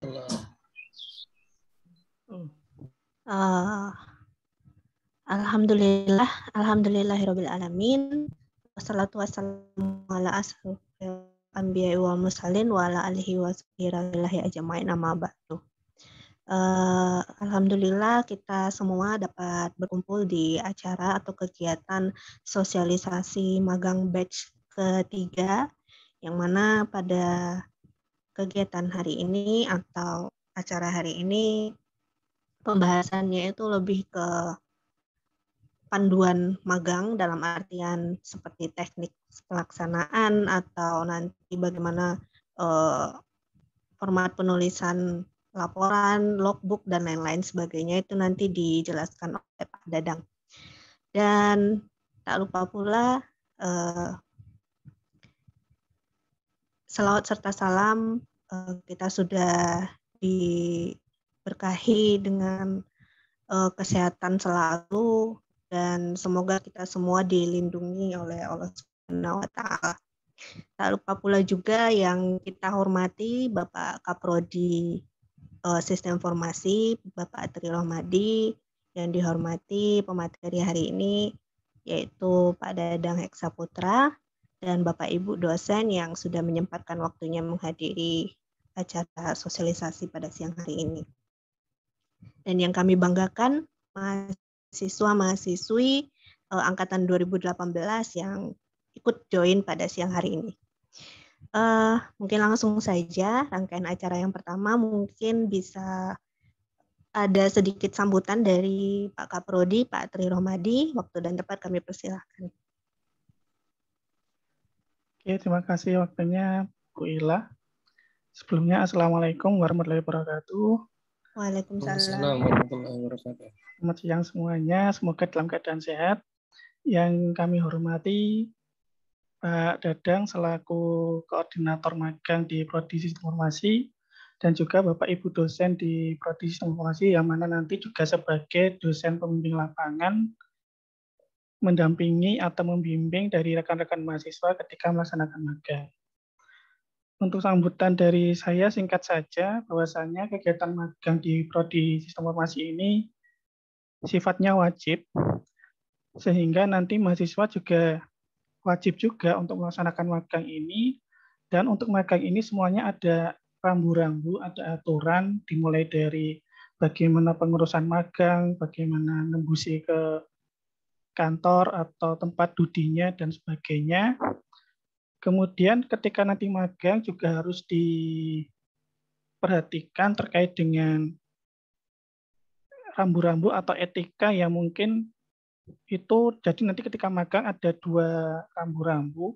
warahmatullahi. Uh, Alhamdulillahirabbil alamin. Wassalatu wassalamu ala asrofil anbiya'i wal mursalin wa ala alihi wa sahbihi ajma'in amma ba'du. Alhamdulillah kita semua dapat berkumpul di acara atau kegiatan sosialisasi magang batch ketiga, yang mana pada kegiatan hari ini atau acara hari ini pembahasannya itu lebih ke panduan magang dalam artian seperti teknik pelaksanaan atau nanti bagaimana format penulisan laporan, logbook, dan lain-lain sebagainya itu nanti dijelaskan oleh Pak Dadang. Dan tak lupa pula selawat serta salam kita sudah diberkahi dengan kesehatan selalu, dan semoga kita semua dilindungi oleh Allah Subhanahu wa Ta'ala. Tak lupa pula juga yang kita hormati Bapak Kaprodi Sistem Informasi, Bapak Tri Rohmadi, yang dihormati pemateri hari ini yaitu Pak Dadang Heksaputra dan Bapak Ibu dosen yang sudah menyempatkan waktunya menghadiri acara sosialisasi pada siang hari ini. Dan yang kami banggakan, mahasiswa-mahasiswi angkatan 2018 yang ikut join pada siang hari ini. Mungkin langsung saja rangkaian acara yang pertama, mungkin bisa ada sedikit sambutan dari Pak Kaprodi, Pak Tri Rohmadi. Waktu dan tempat kami persilahkan. Oke, terima kasih waktunya Bu Ila. Sebelumnya, Assalamualaikum warahmatullahi wabarakatuh. Waalaikumsalam warahmatullahi wabarakatuh. Selamat siang semuanya, semoga dalam keadaan sehat. Yang kami hormati Pak Dadang selaku koordinator magang di Prodi Sistem Informasi dan juga Bapak Ibu dosen di Prodi Sistem Informasi yang mana nanti juga sebagai dosen pembimbing lapangan mendampingi atau membimbing dari rekan-rekan mahasiswa ketika melaksanakan magang. Untuk sambutan dari saya singkat saja, bahwasanya kegiatan magang di Prodi Sistem Informasi ini sifatnya wajib, sehingga nanti mahasiswa juga wajib juga untuk melaksanakan magang ini, dan untuk magang ini semuanya ada rambu-rambu, ada aturan, dimulai dari bagaimana pengurusan magang, bagaimana nembusi ke kantor atau tempat dudinya, dan sebagainya. Kemudian ketika nanti magang juga harus diperhatikan terkait dengan rambu-rambu atau etika yang mungkin itu, jadi nanti ketika magang ada 2 rambu-rambu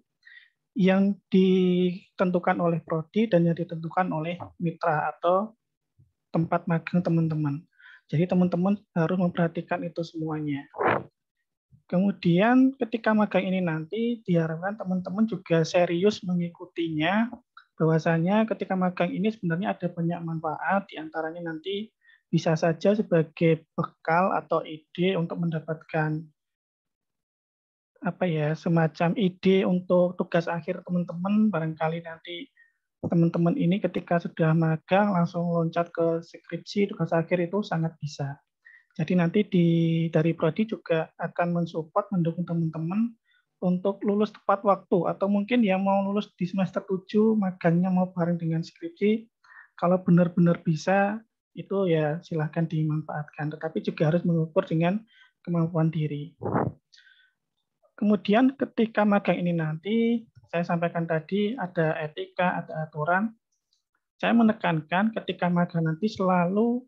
yang ditentukan oleh prodi dan yang ditentukan oleh mitra atau tempat magang teman-teman. Jadi teman-teman harus memperhatikan itu semuanya. Kemudian ketika magang ini nanti diharapkan teman-teman juga serius mengikutinya, bahwasanya ketika magang ini sebenarnya ada banyak manfaat, diantaranya nanti bisa saja sebagai bekal atau ide untuk mendapatkan semacam ide untuk tugas akhir teman-teman. Barangkali nanti teman-teman ini ketika sudah magang langsung loncat ke skripsi, tugas akhir itu sangat bisa. Jadi nanti dari prodi juga akan mensupport, mendukung teman-teman untuk lulus tepat waktu, atau mungkin yang mau lulus di semester 7 magangnya mau bareng dengan skripsi, kalau benar-benar bisa itu ya silahkan dimanfaatkan, tetapi juga harus mengukur dengan kemampuan diri. Kemudian ketika magang ini nanti, saya sampaikan tadi ada etika, ada aturan. Saya menekankan ketika magang nanti selalu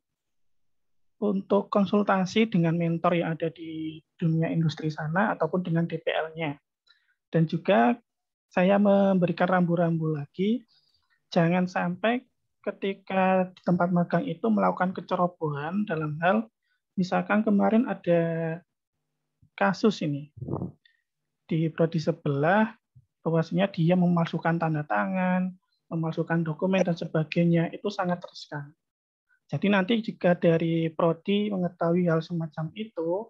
untuk konsultasi dengan mentor yang ada di dunia industri sana ataupun dengan DPL-nya. Dan juga saya memberikan rambu-rambu lagi, jangan sampai ketika di tempat magang itu melakukan kecerobohan dalam hal, misalkan kemarin ada kasus ini di prodi sebelah, bahwasanya dia memalsukan tanda tangan, memalsukan dokumen dan sebagainya, itu sangat riskan. Jadi nanti jika dari prodi mengetahui hal semacam itu,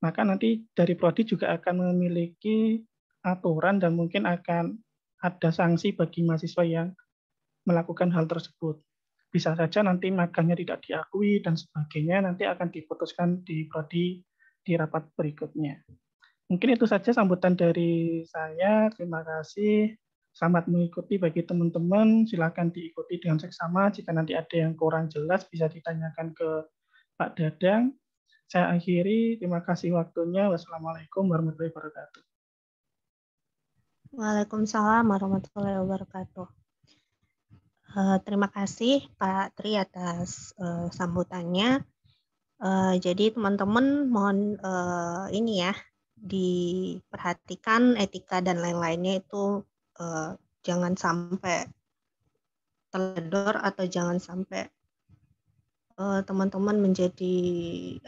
maka nanti dari prodi juga akan memiliki aturan dan mungkin akan ada sanksi bagi mahasiswa yang melakukan hal tersebut. bisa saja nanti magangnya tidak diakui dan sebagainya, nanti akan diputuskan di prodi di rapat berikutnya. Mungkin itu saja sambutan dari saya. Terima kasih. Selamat mengikuti bagi teman-teman. Silakan diikuti dengan seksama. Jika nanti ada yang kurang jelas, bisa ditanyakan ke Pak Dadang. Saya akhiri. Terima kasih waktunya. Wassalamualaikum warahmatullahi wabarakatuh. Waalaikumsalam warahmatullahi wabarakatuh. Terima kasih Pak Tri atas sambutannya. Jadi teman-teman mohon ini ya diperhatikan etika dan lain-lainnya itu jangan sampai teledor atau jangan sampai teman-teman menjadi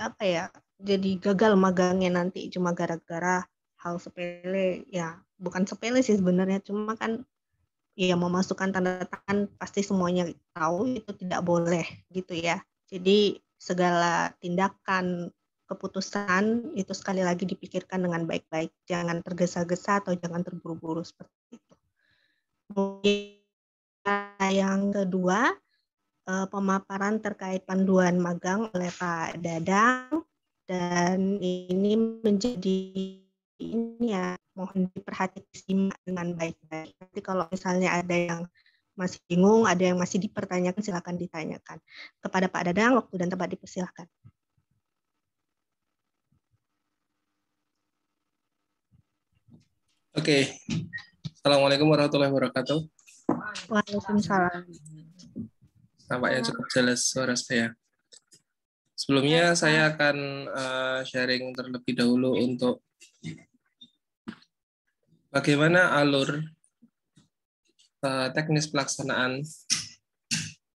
apa ya, jadi gagal magangnya nanti cuma gara-gara hal sepele. Ya bukan sepele sih sebenarnya, cuma kan ya memasukkan tanda tangan pasti semuanya tahu itu tidak boleh gitu ya. Jadi segala tindakan keputusan itu sekali lagi dipikirkan dengan baik-baik, jangan tergesa-gesa atau jangan terburu-buru seperti itu. Kemudian yang kedua, pemaparan terkait panduan magang oleh Pak Dadang, dan ini menjadi ini ya, mohon diperhatikan dengan baik-baik. Nanti kalau misalnya ada yang masih bingung, ada yang masih dipertanyakan, silakan ditanyakan kepada Pak Dadang. Waktu dan tempat dipersilakan. Oke. Assalamualaikum warahmatullahi wabarakatuh. Waalaikumsalam. Nampaknya cukup jelas suara saya. Sebelumnya saya akan sharing terlebih dahulu untuk bagaimana alur teknis pelaksanaan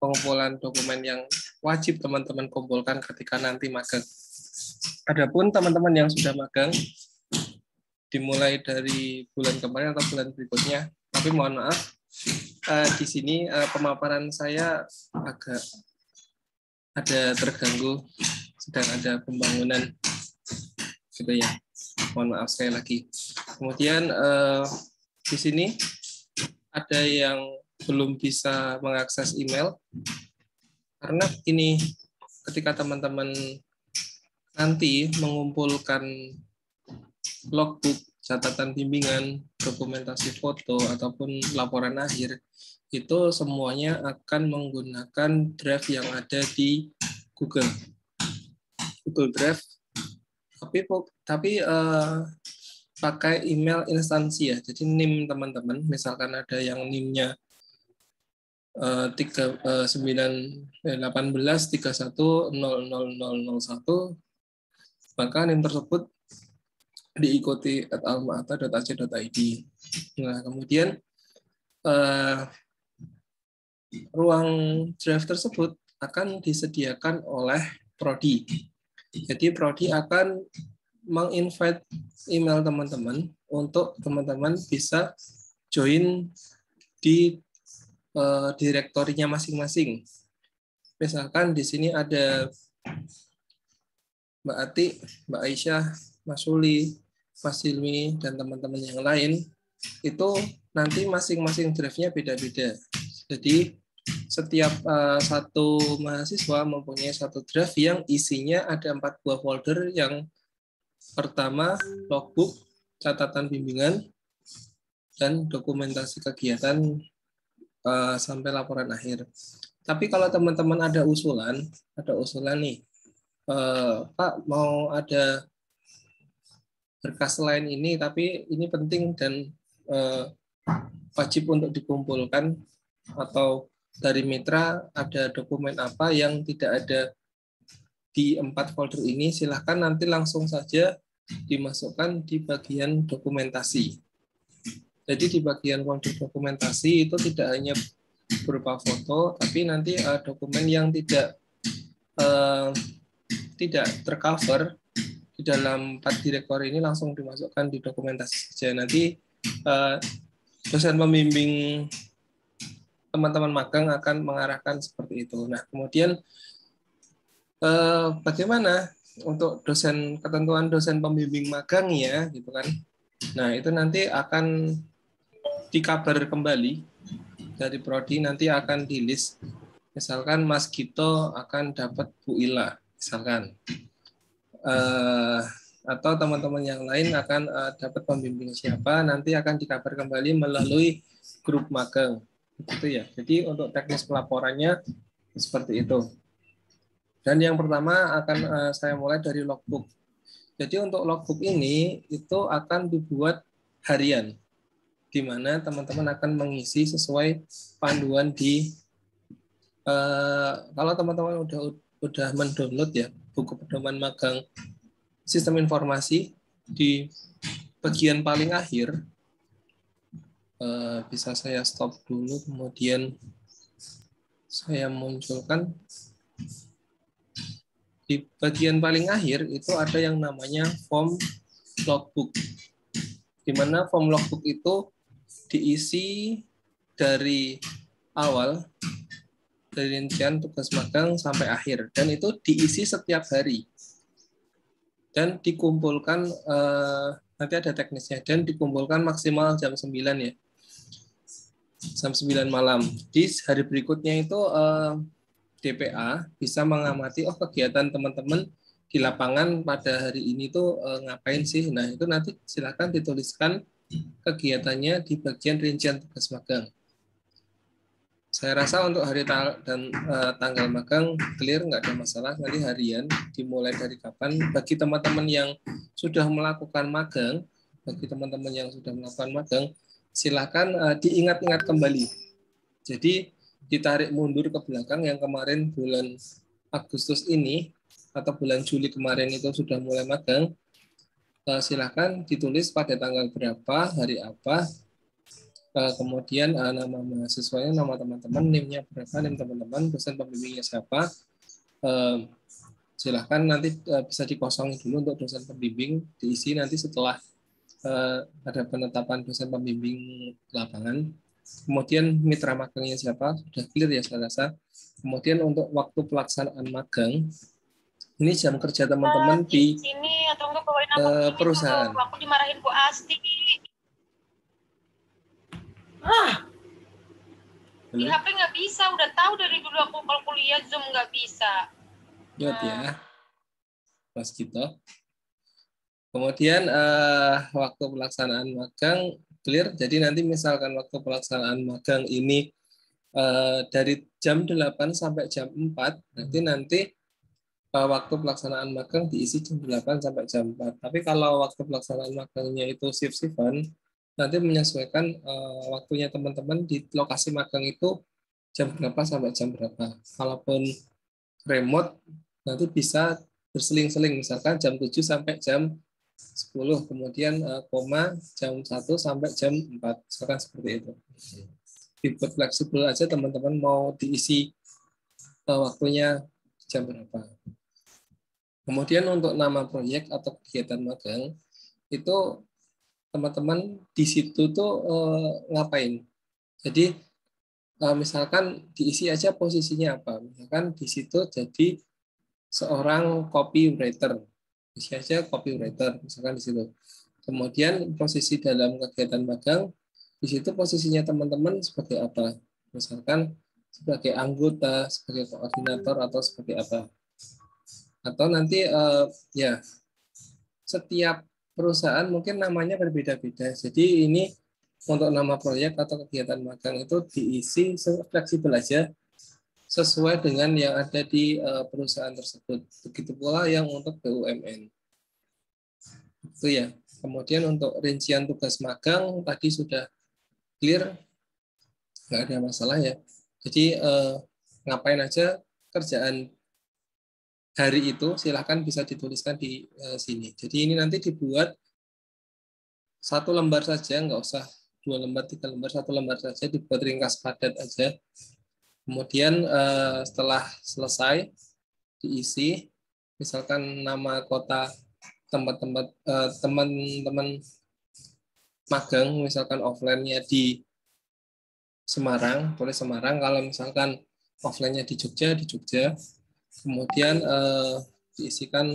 pengumpulan dokumen yang wajib teman-teman kumpulkan ketika nanti magang. Adapun teman-teman yang sudah magang, dimulai dari bulan kemarin atau bulan berikutnya, tapi mohon maaf, di sini pemaparan saya agak ada terganggu, sedang ada pembangunan, gitu ya. Mohon maaf sekali lagi. Kemudian di sini ada yang belum bisa mengakses email karena ini ketika teman-teman nanti mengumpulkan logbook, catatan bimbingan, dokumentasi foto ataupun laporan akhir, itu semuanya akan menggunakan draft yang ada di Google Drive, tapi pakai email instansi ya. Jadi NIM teman-teman, misalkan ada yang NIM-nya 18310001, maka NIM tersebut diikuti @almaata.ac.id. Nah, kemudian ruang draft tersebut akan disediakan oleh prodi. Jadi prodi akan menginvite email teman-teman untuk teman-teman bisa join di direktorinya masing-masing. Misalkan di sini ada Mbak Ati, Mbak Aisyah, Mas Suli, Mas Hilmi, dan teman-teman yang lain, itu nanti masing-masing draft-nya beda-beda. Jadi setiap satu mahasiswa mempunyai satu draft yang isinya ada 4 buah folder. Yang pertama logbook, catatan bimbingan, dan dokumentasi kegiatan sampai laporan akhir. Tapi kalau teman-teman ada usulan nih, Pak mau ada berkas lain ini, tapi ini penting dan wajib untuk dikumpulkan, atau dari mitra ada dokumen apa yang tidak ada di 4 folder ini, silahkan nanti langsung saja dimasukkan di bagian dokumentasi. Jadi di bagian folder dokumentasi itu tidak hanya berupa foto, tapi nanti dokumen yang tidak tercover di dalam 4 direktori ini langsung dimasukkan di dokumentasi saja. Nanti dosen pembimbing teman-teman magang akan mengarahkan seperti itu. Nah, kemudian bagaimana untuk ketentuan dosen pembimbing magangnya, gitu kan? Nah, itu nanti akan dikabar kembali dari prodi, nanti akan di list. Misalkan Mas Gito akan dapat Bu Ila, misalkan. Atau teman-teman yang lain akan dapat pembimbing siapa, nanti akan dikabar kembali melalui grup magang. Gitu ya. Jadi untuk teknis pelaporannya seperti itu. Dan yang pertama akan saya mulai dari logbook. Jadi untuk logbook ini itu akan dibuat harian, di mana teman-teman akan mengisi sesuai panduan di kalau teman-teman udah mendownload ya buku pedoman magang sistem informasi, di bagian paling akhir bisa saya stop dulu, kemudian saya munculkan. Di bagian paling akhir itu ada yang namanya form logbook, di mana form logbook itu diisi dari awal, dari rincian tugas magang sampai akhir, dan itu diisi setiap hari dan dikumpulkan, nanti ada teknisnya, dan dikumpulkan maksimal jam 9 ya, jam 9 malam. Di hari berikutnya itu DPA bisa mengamati kegiatan teman-teman di lapangan pada hari ini tuh ngapain sih. Nah, itu nanti silakan dituliskan kegiatannya di bagian rincian tugas magang. Saya rasa untuk hari dan tanggal magang clear, nggak ada masalah. Nanti harian dimulai dari kapan. Bagi teman-teman yang sudah melakukan magang, silakan diingat-ingat kembali. Jadi ditarik mundur ke belakang, yang kemarin bulan Agustus ini atau bulan Juli kemarin itu sudah mulai magang, silakan ditulis pada tanggal berapa, hari apa, kemudian nama mahasiswanya, nama teman-teman, NIM-nya berapa, NIM teman-teman, dosen pembimbingnya siapa. Silakan nanti bisa dikosong dulu untuk dosen pembimbing, diisi nanti setelah ada penetapan dosen pembimbing lapangan. Kemudian mitra magangnya siapa, sudah clear ya saya rasa. Kemudian untuk waktu pelaksanaan magang, ini jam kerja teman-teman di sini atau enggak bawain perusahaan. Aku dimarahin Bu Asti. Di HP nggak bisa, udah tahu dari dulu aku kalau kuliah Zoom nggak bisa. Ya, Mas Gito. Kemudian waktu pelaksanaan magang clear. Jadi nanti misalkan waktu pelaksanaan magang ini dari jam 8 sampai jam 4, nanti waktu pelaksanaan magang diisi jam 8 sampai jam 4. Tapi kalau waktu pelaksanaan magangnya itu shift-shiftan, nanti menyesuaikan waktunya teman-teman di lokasi magang itu jam berapa sampai jam berapa. Kalaupun remote, nanti bisa berseling-seling, misalkan jam 7 sampai jam 10, kemudian jam 1 sampai jam 4, misalkan seperti itu. Dibuat fleksibel aja teman-teman mau diisi waktunya jam berapa. Kemudian untuk nama proyek atau kegiatan magang, itu teman-teman di situ tuh ngapain. Jadi misalkan diisi aja posisinya apa. Misalkan di situ jadi seorang copywriter. Isi aja copywriter, misalkan di situ. Kemudian posisi dalam kegiatan magang, di situ posisinya teman-teman sebagai apa? Misalkan sebagai anggota, sebagai koordinator, atau sebagai apa? Atau nanti ya setiap perusahaan mungkin namanya berbeda-beda. Jadi ini untuk nama proyek atau kegiatan magang itu diisi fleksibel aja sesuai dengan yang ada di perusahaan tersebut. Begitu pula yang untuk BUMN. Itu ya. Kemudian untuk rincian tugas magang tadi sudah clear, nggak ada masalah ya. Jadi ngapain aja kerjaan hari itu silahkan bisa dituliskan di sini. Jadi ini nanti dibuat 1 lembar saja, nggak usah 2 lembar, 3 lembar, 1 lembar saja, dibuat ringkas padat aja. Kemudian setelah selesai diisi, misalkan nama kota tempat-tempat teman-teman magang, misalkan offline-nya di Semarang, boleh Semarang. Kalau misalkan offline-nya di Jogja, di Jogja. Kemudian diisikan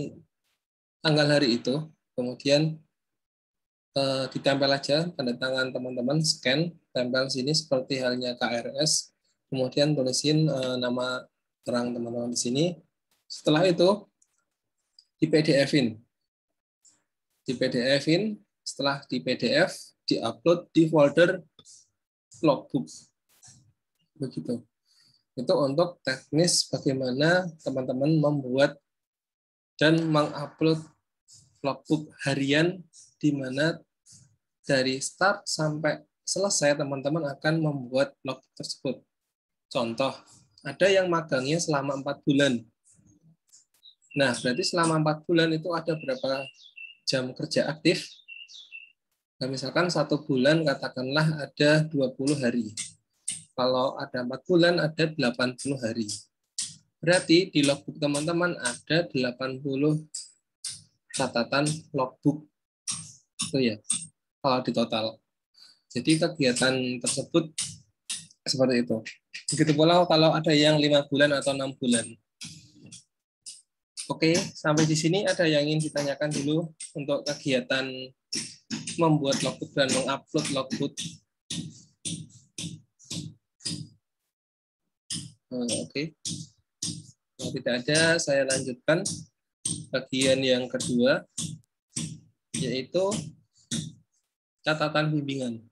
tanggal hari itu, kemudian ditempel aja tanda tangan teman-teman, scan, tempel sini seperti halnya KRS. kemudian tulisin nama terang teman-teman di sini. Setelah itu di PDF-in. Setelah di PDF, di-upload di folder logbook. Begitu. Itu untuk teknis bagaimana teman-teman membuat dan mengupload logbook harian, di mana dari start sampai selesai teman-teman akan membuat logbook tersebut. Contoh, ada yang magangnya selama 4 bulan. Nah, berarti selama 4 bulan itu ada berapa jam kerja aktif? Nah, misalkan 1 bulan katakanlah ada 20 hari. Kalau ada 4 bulan ada 80 hari. Berarti di logbook teman-teman ada 80 catatan logbook. Itu ya, kalau di total. Jadi kegiatan tersebut seperti itu. Begitu pula kalau ada yang 5 bulan atau 6 bulan. Oke, sampai di sini ada yang ingin ditanyakan dulu untuk kegiatan membuat logbook dan mengupload logbook. Oke. Kalau tidak ada, saya lanjutkan bagian yang kedua, yaitu catatan bimbingan.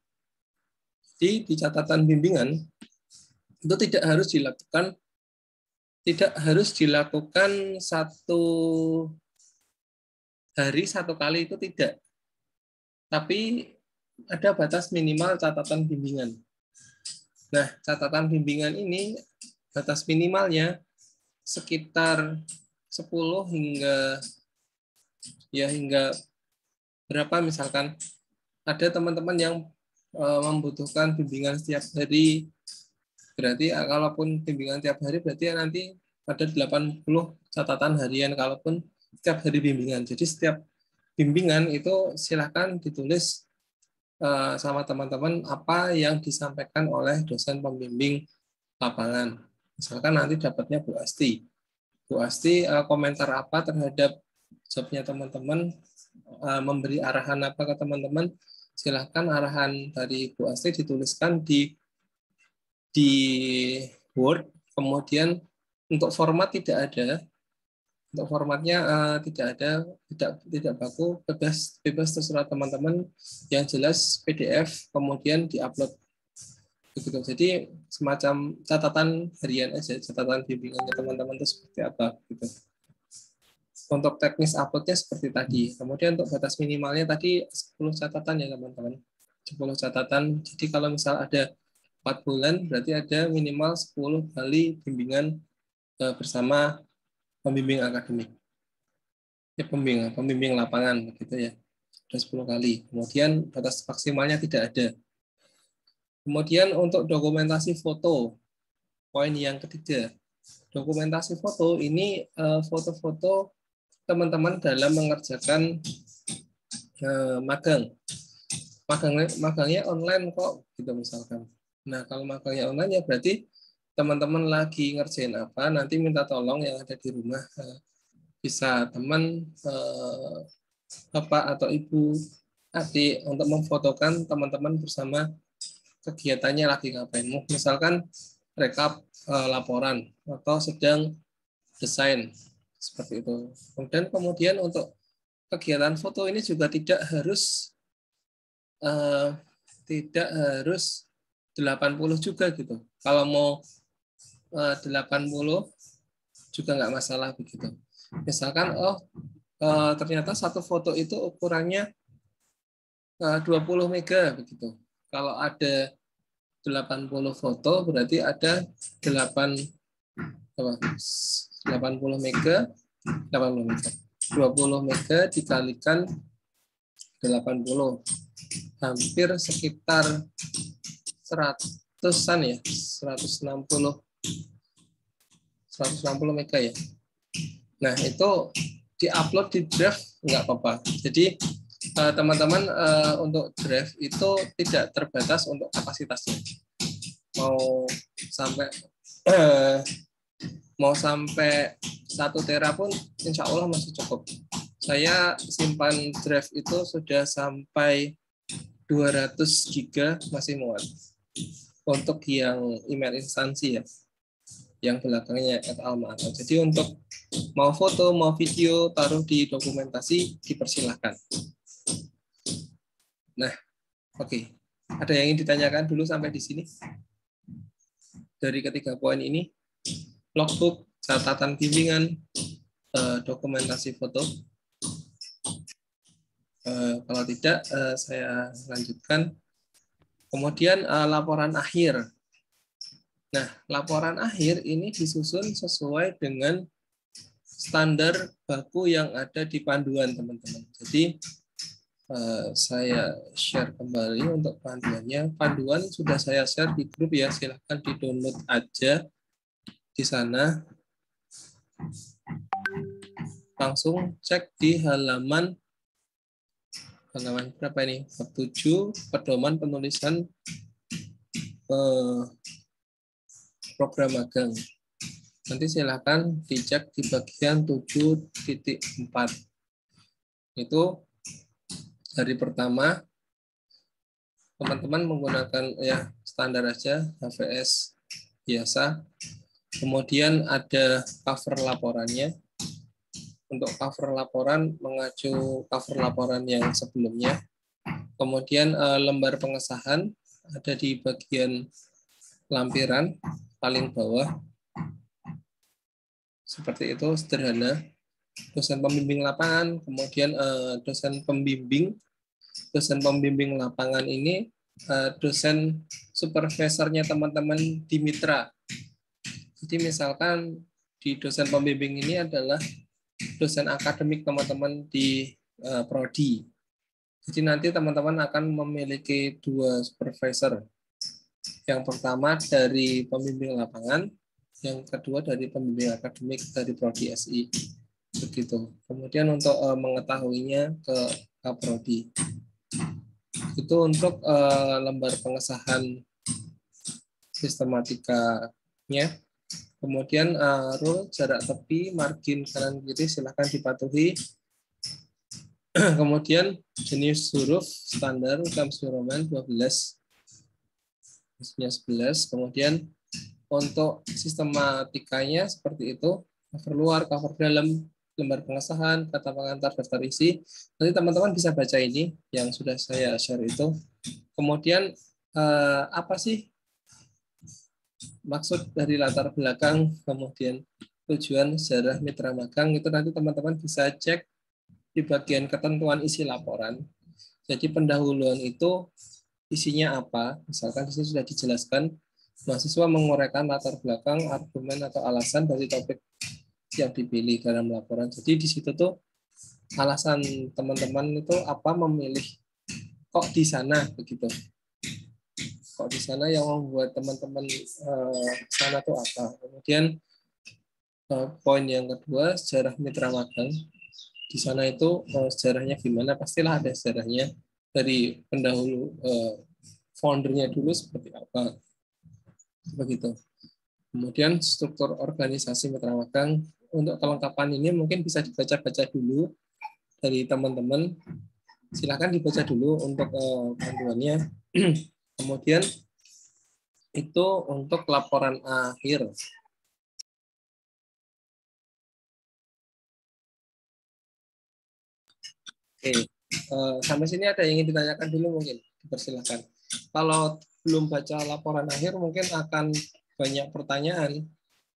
Jadi di catatan bimbingan itu tidak harus dilakukan 1 hari 1 kali, itu tidak. Tapi ada batas minimal catatan bimbingan. Nah, catatan bimbingan ini batas minimalnya sekitar 10 hingga berapa, misalkan ada teman-teman yang membutuhkan bimbingan setiap hari. Berarti kalaupun bimbingan tiap hari berarti nanti ada 80 catatan harian kalaupun setiap hari bimbingan. Jadi setiap bimbingan itu silakan ditulis sama teman-teman apa yang disampaikan oleh dosen pembimbing lapangan. Misalkan nanti dapatnya Bu Asti. Bu Asti komentar apa terhadap jobnya teman-teman, memberi arahan apa ke teman-teman, silakan arahan dari Bu Asti dituliskan di Word. Kemudian untuk format tidak ada, untuk formatnya tidak baku, bebas terserah teman-teman, yang jelas PDF kemudian diupload begitu. Jadi semacam catatan harian aja, catatan bimbingannya teman-teman itu seperti apa gitu. Untuk teknis uploadnya seperti tadi. Kemudian untuk batas minimalnya tadi 10 catatan ya teman-teman, 10 catatan. Jadi kalau misal ada 4 bulan berarti ada minimal 10 kali bimbingan bersama pembimbing akademik. Ya, pembimbing lapangan gitu ya. Ada 10 kali. Kemudian batas maksimalnya tidak ada. Kemudian untuk dokumentasi foto, poin yang ketiga. Dokumentasi foto ini foto-foto teman-teman dalam mengerjakan magang. Magangnya online kok gitu misalkan. Nah, kalau magangnya online ya berarti teman-teman lagi ngerjain apa, nanti minta tolong yang ada di rumah, bisa teman, bapak atau ibu, adik, untuk memfotokan teman-teman bersama kegiatannya lagi ngapain. Misalkan rekap laporan atau sedang desain, seperti itu. Kemudian untuk kegiatan foto ini juga tidak harus 80 juga gitu. Kalau mau 80 juga nggak masalah begitu. Misalkan ternyata satu foto itu ukurannya 20 mega begitu. Kalau ada 80 foto berarti ada 80 mega, 20 mega dikalikan 80, hampir sekitar 100-an ya, 160 mega ya. Nah, itu diupload di Drive nggak apa-apa. Jadi teman-teman untuk Drive itu tidak terbatas untuk kapasitasnya. Mau sampai 1 tera pun insya Allah masih cukup. Saya simpan Drive itu sudah sampai 200 giga masih muat. untuk yang email instansi ya, yang belakangnya @alma-atau. Jadi untuk mau foto, mau video, taruh di dokumentasi, dipersilahkan. Nah, oke. Ada yang ingin ditanyakan dulu sampai di sini? Dari ketiga poin ini, logbook, catatan bimbingan, dokumentasi foto. Kalau tidak, saya lanjutkan. Kemudian laporan akhir. Nah, laporan akhir ini disusun sesuai dengan standar baku yang ada di panduan, teman-teman. Jadi, saya share kembali untuk panduannya. Panduan sudah saya share di grup ya, silahkan di-download aja di sana. Langsung cek di halaman berapa ini? Bab 7, pedoman penulisan program magang. Nanti silahkan dicek di bagian 7.4. Itu hari pertama, teman-teman menggunakan ya standar aja, HVS biasa. Kemudian ada cover laporannya. Untuk cover laporan, mengacu cover laporan yang sebelumnya. Kemudian lembar pengesahan ada di bagian lampiran paling bawah. Seperti itu, sederhana. Dosen pembimbing lapangan, kemudian dosen pembimbing lapangan ini dosen supervisornya teman-teman di mitra. Jadi misalkan di dosen pembimbing ini adalah dosen akademik teman-teman di prodi. Jadi nanti teman-teman akan memiliki 2 supervisor. Yang pertama dari pembimbing lapangan, yang kedua dari pembimbing akademik dari prodi SI. Begitu. Kemudian untuk mengetahuinya ke Kaprodi. Itu untuk lembar pengesahan sistematikanya. Kemudian rule jarak tepi, margin kanan kiri silahkan dipatuhi. Kemudian jenis huruf standar Times New Roman 12. Isinya 11. Kemudian untuk sistematikanya seperti itu. Cover luar, cover dalam, lembar pengesahan, kata pengantar, daftar isi. Nanti teman-teman bisa baca ini yang sudah saya share itu. Kemudian apa sih maksud dari latar belakang, kemudian tujuan sejarah mitra magang, itu nanti teman-teman bisa cek di bagian ketentuan isi laporan. Jadi pendahuluan itu isinya apa? Misalkan di sini sudah dijelaskan, mahasiswa menguraikan latar belakang, argumen atau alasan dari topik yang dipilih dalam laporan. Jadi di situ tuh alasan teman-teman itu apa memilih kok di sana begitu. Kok di sana yang membuat teman-teman sana tuh apa. Kemudian poin yang kedua, sejarah mitra magang. Di sana itu sejarahnya gimana? Pastilah ada sejarahnya dari pendahulu foundernya dulu seperti apa. Begitu. Kemudian struktur organisasi mitra magang. Untuk kelengkapan ini mungkin bisa dibaca-baca dulu dari teman-teman. Silakan dibaca dulu untuk panduannya. Kemudian itu untuk laporan akhir. Oke, sampai sini ada yang ingin ditanyakan dulu mungkin, dipersilakan. Kalau belum baca laporan akhir mungkin akan banyak pertanyaan.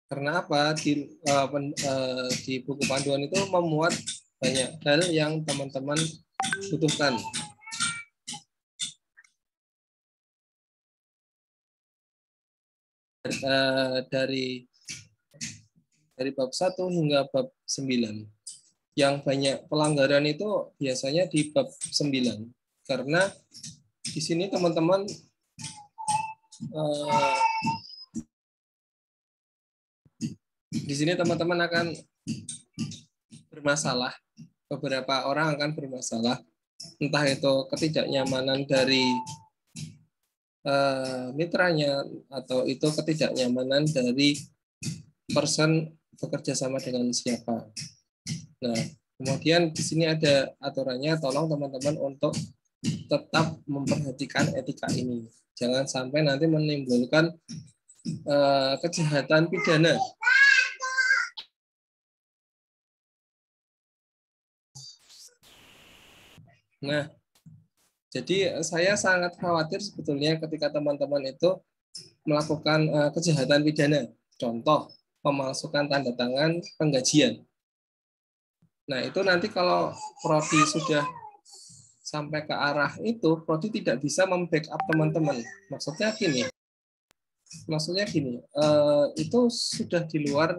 Karena apa? Di buku panduan itu memuat banyak hal yang teman-teman butuhkan. Dari bab 1 hingga bab 9. Yang banyak pelanggaran itu biasanya di bab 9. Karena di sini teman-teman akan bermasalah. Beberapa orang akan bermasalah. Entah itu ketidaknyamanan dari mitranya atau itu ketidaknyamanan dari person bekerja sama dengan siapa. Nah, kemudian di sini ada aturannya, tolong teman-teman untuk tetap memperhatikan etika ini. Jangan sampai nanti menimbulkan kejahatan pidana. Nah, jadi saya sangat khawatir sebetulnya ketika teman-teman itu melakukan kejahatan pidana. Contoh, memalsukan tanda tangan penggajian. Nah, itu nanti kalau prodi sudah sampai ke arah itu, prodi tidak bisa membackup teman-teman. Maksudnya gini, itu sudah di luar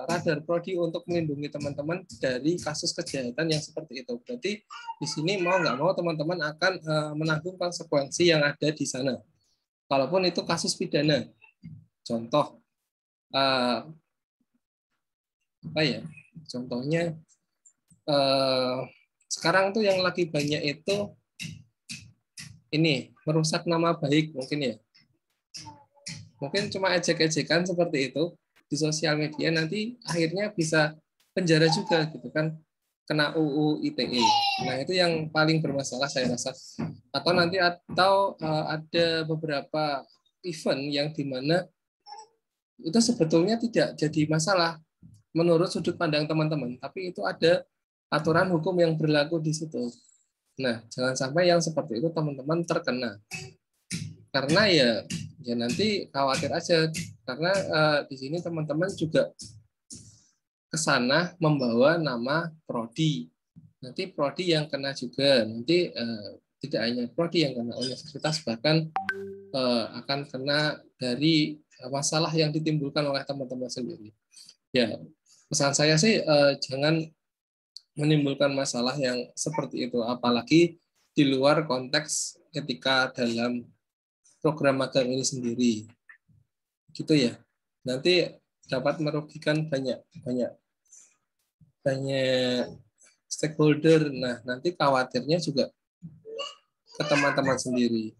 radar prodi untuk melindungi teman-teman dari kasus kejahatan yang seperti itu. Berarti di sini mau nggak mau teman-teman akan menanggung konsekuensi yang ada di sana. Walaupun itu kasus pidana. Contoh, contohnya sekarang tuh yang lagi banyak itu ini merusak nama baik mungkin ya. Mungkin cuma ejek-ejekan seperti itu di sosial media, nanti akhirnya bisa penjara juga gitu kan, kena UU ITE. Nah, itu yang paling bermasalah saya rasa. Atau ada beberapa event yang dimana itu sebetulnya tidak jadi masalah menurut sudut pandang teman-teman, tapi itu ada aturan hukum yang berlaku di situ. Nah, jangan sampai yang seperti itu teman-teman terkena. Karena ya nanti khawatir aja, karena di sini teman-teman juga ke sana membawa nama prodi. Nanti prodi yang kena juga, nanti tidak hanya prodi yang kena, universitas bahkan akan kena dari masalah yang ditimbulkan oleh teman-teman sendiri. Ya, pesan saya sih jangan menimbulkan masalah yang seperti itu, apalagi di luar konteks etika dalam program magang ini sendiri, gitu ya. Nanti dapat merugikan banyak stakeholder. Nah, nanti khawatirnya juga ke teman-teman sendiri.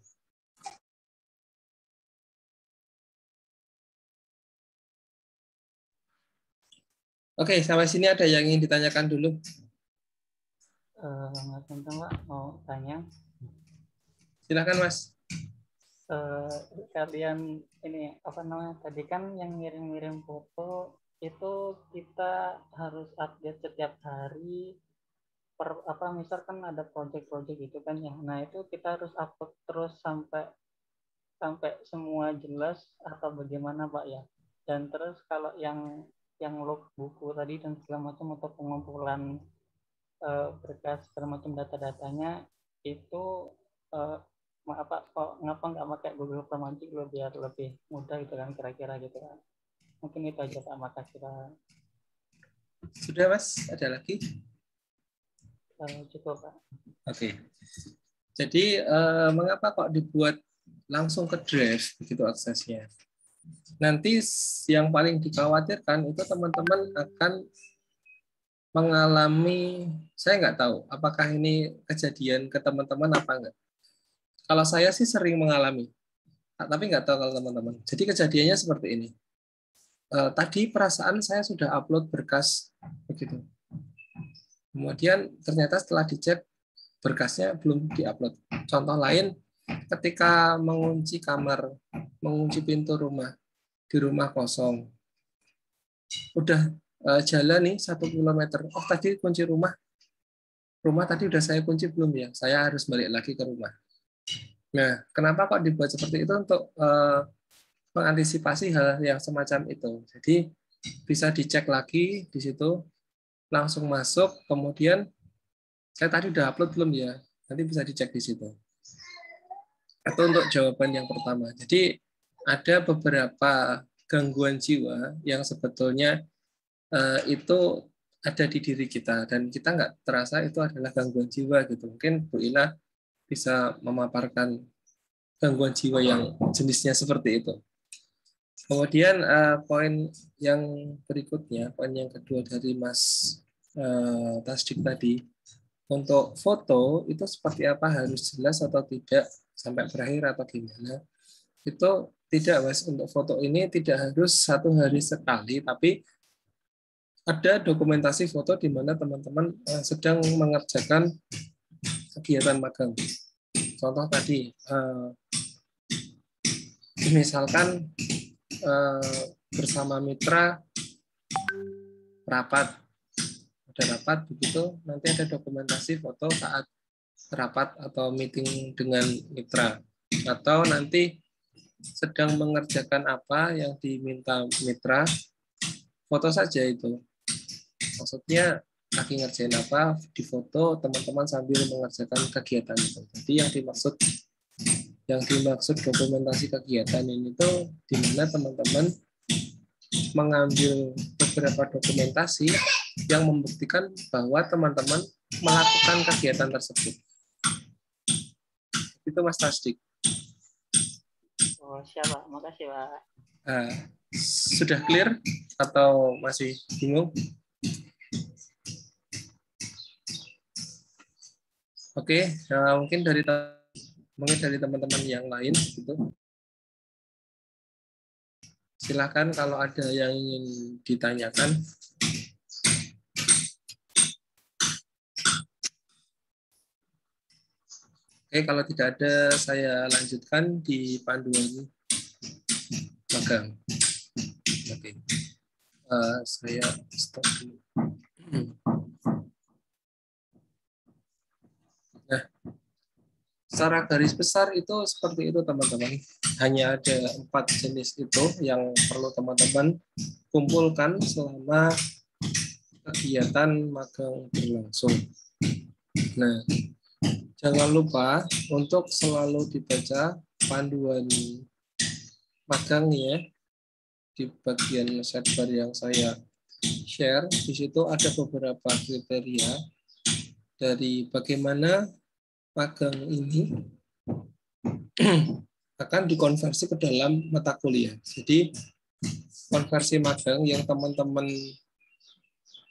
Oke, sampai sini ada yang ingin ditanyakan dulu? Mas Bintang, Pak, mau tanya. Silakan, Mas. Kalian ini tadi kan yang ngirim-ngirim foto itu kita harus update setiap hari misalkan ada project-project gitu kan ya. Nah, itu kita harus upload terus sampai semua jelas atau bagaimana, Pak ya. Dan terus kalau yang log buku tadi dan segala macam untuk pengumpulan berkas segala macam data-datanya itu ngapa nggak pakai Google Form aja dulu biar lebih mudah gitu kan, kira-kira gitu kan. Mungkin itu aja, Pak. Makasih, Pak. Sudah, Mas? Ada lagi? Cukup, Pak. Oke. Jadi mengapa kok dibuat langsung ke draft begitu aksesnya? Nanti yang paling dikhawatirkan itu teman-teman akan mengalami, saya nggak tahu apakah ini kejadian ke teman-teman apa enggak. Kalau saya sih sering mengalami, tapi nggak tahu kalau teman-teman. Jadi kejadiannya seperti ini. Tadi perasaan saya sudah upload berkas begitu. Kemudian ternyata setelah dicek berkasnya belum diupload. Contoh lain, ketika mengunci kamar, mengunci pintu rumah, di rumah kosong, udah jalan nih 1 kilometer. Oh, tadi kunci rumah tadi udah saya kunci belum ya? Saya harus balik lagi ke rumah. Nah, kenapa kok dibuat seperti itu? Untuk mengantisipasi hal yang semacam itu. Jadi bisa dicek lagi di situ, langsung masuk, kemudian saya tadi udah upload belum ya? Nanti bisa dicek di situ. Atau untuk jawaban yang pertama. Jadi ada beberapa gangguan jiwa yang sebetulnya itu ada di diri kita dan kita nggak terasa itu adalah gangguan jiwa gitu. Mungkin Bu Ina bisa memaparkan gangguan jiwa yang jenisnya seperti itu. Kemudian poin yang berikutnya, poin yang kedua dari Mas Tasdik tadi, untuk foto itu seperti apa, harus jelas atau tidak sampai berakhir atau gimana? Itu tidak, Mas. Untuk foto ini tidak harus 1 hari sekali, tapi ada dokumentasi foto di mana teman-teman sedang mengerjakan kegiatan magang. contoh tadi, misalkan bersama mitra rapat, ada rapat begitu, nanti ada dokumentasi foto saat rapat atau meeting dengan mitra, atau nanti sedang mengerjakan apa yang diminta mitra, foto saja itu. Maksudnya lagi ngerjain apa, difoto teman-teman sambil mengerjakan kegiatan itu. Jadi yang dimaksud dokumentasi kegiatan ini tuh di mana teman-teman mengambil beberapa dokumentasi yang membuktikan bahwa teman-teman melakukan kegiatan tersebut. Itu Mas Tasdik. Oh, siap, Pak. Makasih, Pak. Sudah clear atau masih bingung? Oke, mungkin dari teman-teman yang lain gitu. Silakan kalau ada yang ingin ditanyakan. Oke, kalau tidak ada saya lanjutkan di panduan magang. Oke, saya stop dulu. Nah, secara garis besar itu seperti itu teman-teman. Hanya ada 4 jenis itu yang perlu teman-teman kumpulkan selama kegiatan magang berlangsung. Nah, jangan lupa untuk selalu dibaca panduan magangnya di bagian sidebar yang saya share. Di situ ada beberapa kriteria dari bagaimana magang ini akan dikonversi ke dalam mata kuliah. Jadi konversi magang yang teman-teman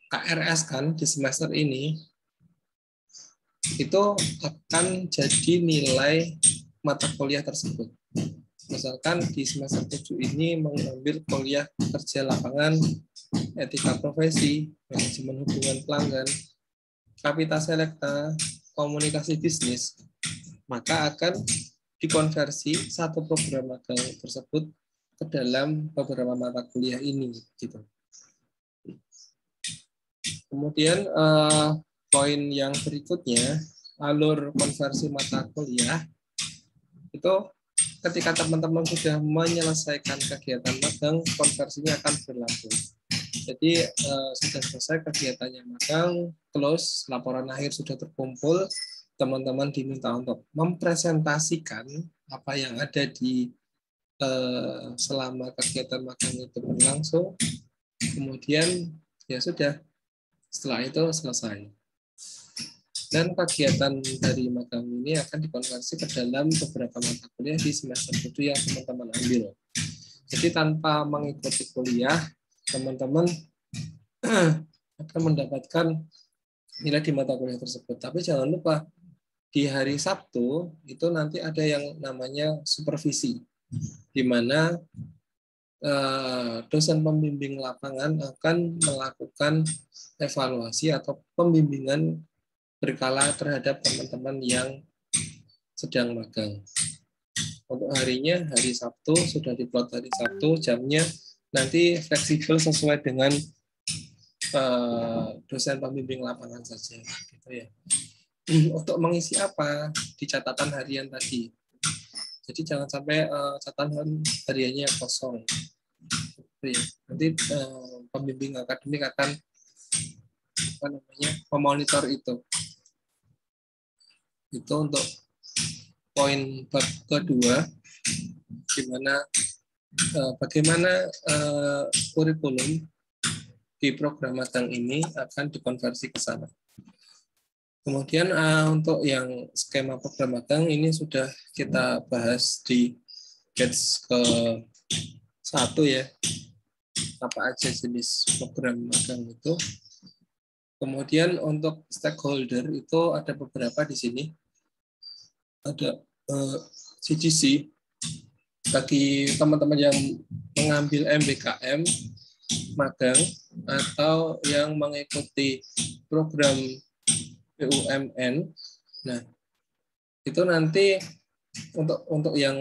KRS kan di semester ini itu akan jadi nilai mata kuliah tersebut. Misalkan di semester 7 ini mengambil kuliah kerja lapangan, etika profesi, manajemen hubungan pelanggan, kapita selekta, komunikasi bisnis, maka akan dikonversi satu program magang tersebut ke dalam beberapa mata kuliah ini gitu. Kemudian poin yang berikutnya, alur konversi mata kuliah itu ketika teman-teman sudah menyelesaikan kegiatan magang, konversinya akan berlangsung. Jadi sudah selesai kegiatannya magang, close, laporan akhir sudah terkumpul, teman-teman diminta untuk mempresentasikan apa yang ada di selama kegiatan magang itu berlangsung. Kemudian ya sudah, setelah itu selesai. Dan kegiatan dari magang ini akan dikonversi ke dalam beberapa mata kuliah di semester 7 yang teman-teman ambil. Jadi tanpa mengikuti kuliah, teman-teman akan mendapatkan nilai di mata kuliah tersebut. Tapi jangan lupa, di hari Sabtu itu nanti ada yang namanya supervisi, di mana dosen pembimbing lapangan akan melakukan evaluasi atau pembimbingan berkala terhadap teman-teman yang sedang magang. Untuk harinya, hari Sabtu, sudah diplot hari Sabtu, jamnya nanti fleksibel sesuai dengan dosen pembimbing lapangan saja. Gitu ya. Untuk mengisi apa di catatan harian tadi. Jadi jangan sampai catatan hariannya kosong. Gitu ya. Nanti pembimbing akademik akan memonitor itu. Itu untuk poin kedua, di mana bagaimana kurikulum di program magang ini akan dikonversi ke sana. Kemudian untuk yang skema program magang ini sudah kita bahas di batch ke-1 ya, apa aja jenis program magang itu. Kemudian untuk stakeholder itu ada beberapa di sini. Ada CGC bagi teman-teman yang mengambil MBKM magang atau yang mengikuti program BUMN. Nah, itu nanti untuk yang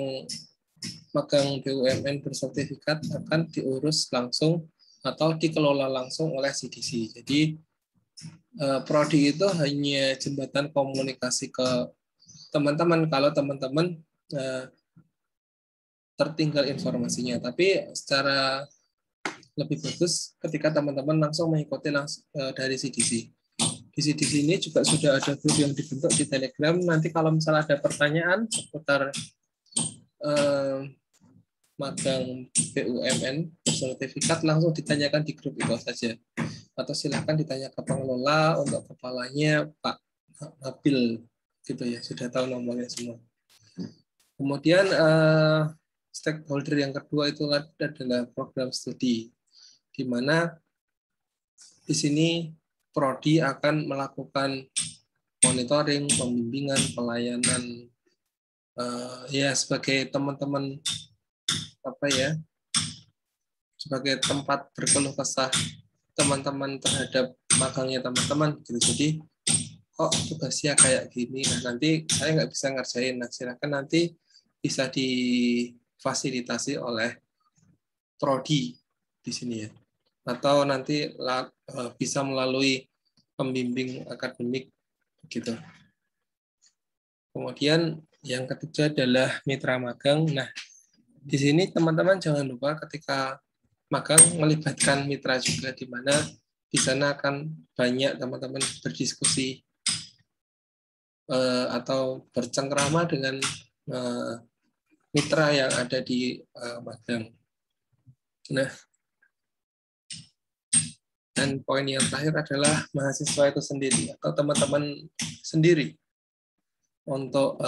magang BUMN bersertifikat akan diurus langsung atau dikelola langsung oleh CDC. Jadi prodi itu hanya jembatan komunikasi ke teman-teman kalau teman-teman tertinggal informasinya. Tapi secara lebih bagus ketika teman-teman langsung mengikuti dari CDC. Di CDC ini juga sudah ada grup yang dibentuk di Telegram. Nanti kalau misalnya ada pertanyaan seputar magang BUMN bersertifikat, langsung ditanyakan di grup itu saja. Atau silakan ditanya ke pengelola, untuk kepalanya Pak Nabil, gitu ya, sudah tahu nomornya semua. Kemudian stakeholder yang kedua itu adalah program studi, di mana di sini Prodi akan melakukan monitoring, pembimbingan, pelayanan, ya sebagai teman-teman sebagai tempat berkeluh kesah teman-teman terhadap magangnya teman-teman gitu. Jadi kok tugasnya kayak gini, nah nanti saya nggak bisa ngerjain, nah silakan nanti bisa difasilitasi oleh Prodi di sini ya, atau nanti bisa melalui pembimbing akademik gitu. Kemudian yang ketiga adalah mitra magang. Nah, di sini teman-teman jangan lupa ketika magang melibatkan mitra juga, di mana di sana akan banyak teman-teman berdiskusi atau bercengkrama dengan mitra yang ada di magang. Nah, dan poin yang terakhir adalah mahasiswa itu sendiri atau teman-teman sendiri untuk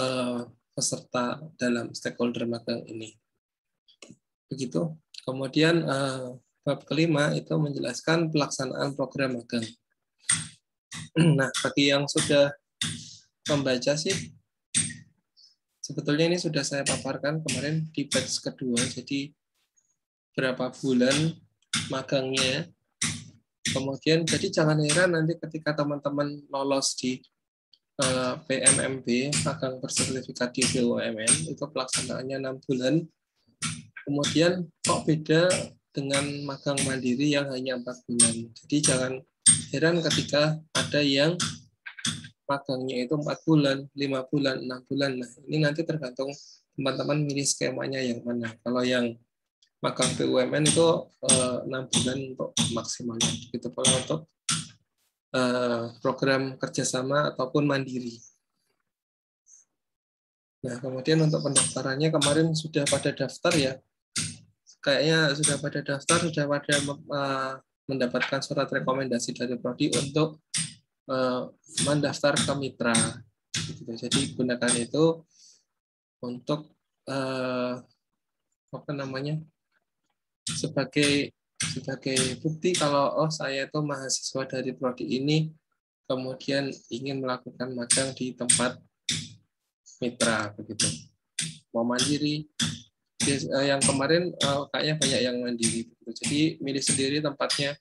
peserta dalam stakeholder magang ini. Begitu. Kemudian bab kelima itu menjelaskan pelaksanaan program magang. Nah, bagi yang sudah membaca sih, sebetulnya ini sudah saya paparkan kemarin di batch kedua, jadi berapa bulan magangnya. Kemudian, jadi jangan heran nanti ketika teman-teman lolos di PMMB, magang bersertifikat di BUMN, itu pelaksanaannya 6 bulan. Kemudian kok beda dengan magang mandiri yang hanya 4 bulan. Jadi jangan heran ketika ada yang magangnya itu 4 bulan, 5 bulan, 6 bulan. Nah, ini nanti tergantung teman-teman milih skemanya yang mana. Kalau yang magang BUMN itu 6 bulan untuk maksimalnya. Begitu pula untuk program kerjasama ataupun mandiri. Nah, kemudian untuk pendaftarannya kemarin sudah pada daftar ya. Kayaknya sudah pada daftar, sudah pada mendapatkan surat rekomendasi dari Prodi untuk mendaftar ke mitra. Jadi gunakan itu untuk sebagai bukti kalau saya itu mahasiswa dari Prodi ini, kemudian ingin melakukan magang di tempat mitra begitu. Mau mandiri, yang kemarin kayaknya banyak yang mandiri begitu. Jadi milih sendiri tempatnya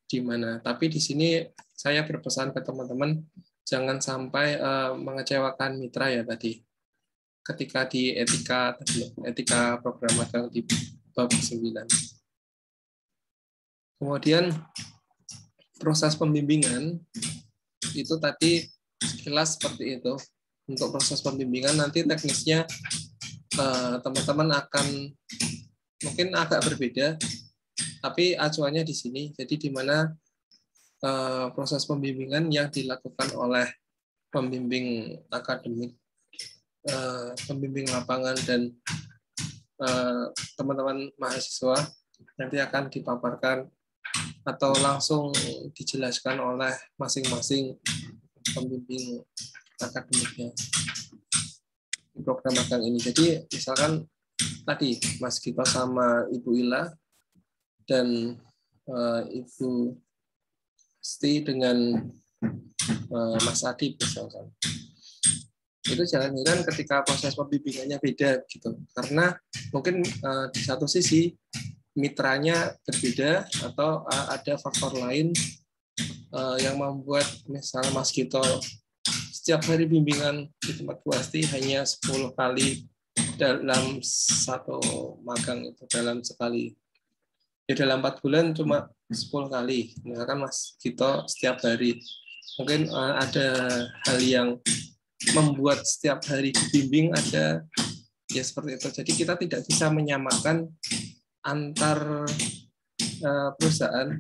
di mana. Tapi di sini saya berpesan ke teman-teman jangan sampai mengecewakan mitra ya tadi. Ketika di etika program magang di bab 9. Kemudian proses pembimbingan itu tadi sekilas seperti itu. Untuk proses pembimbingan nanti teknisnya teman-teman akan mungkin agak berbeda, tapi acuannya di sini. Jadi di mana proses pembimbingan yang dilakukan oleh pembimbing akademik, pembimbing lapangan, dan teman-teman mahasiswa nanti akan dipaparkan atau langsung dijelaskan oleh masing-masing pembimbing akademiknya di program magang ini. Jadi misalkan tadi Mas Gito sama Ibu Ila dan Ibu Sti dengan Mas Adi misalkan, itu jangan heran ketika proses pembimbingannya beda gitu, karena mungkin di satu sisi mitranya berbeda atau ada faktor lain yang membuat misalnya Mas Gito setiap hari bimbingan di tempat Bu Asti hanya 10 kali dalam satu magang itu, dalam sekali. Ya, dalam 4 bulan cuma 10 kali. Misalkan Mas Gito setiap hari. Mungkin ada hal yang membuat setiap hari dibimbing ada ya seperti itu. Jadi kita tidak bisa menyamakan antar perusahaan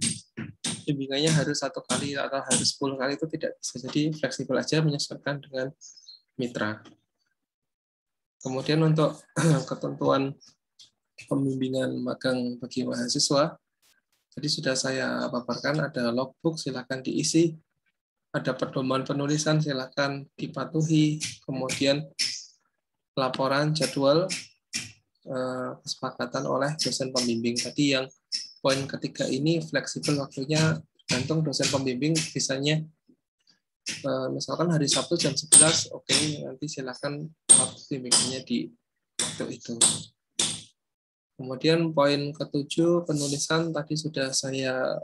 bimbingannya harus 1 kali atau harus 10 kali, itu tidak bisa. Jadi fleksibel aja menyesuaikan dengan mitra. Kemudian untuk ketentuan pembimbingan magang bagi mahasiswa, tadi sudah saya paparkan, ada logbook silakan diisi, ada pedoman penulisan silakan dipatuhi, kemudian laporan jadwal kesepakatan oleh dosen pembimbing. Tadi yang poin ketiga ini fleksibel waktunya, tergantung dosen pembimbing bisanya misalkan hari Sabtu jam 11, oke, nanti silakan waktu bimbingannya di waktu itu. Kemudian poin ke-7 penulisan tadi sudah saya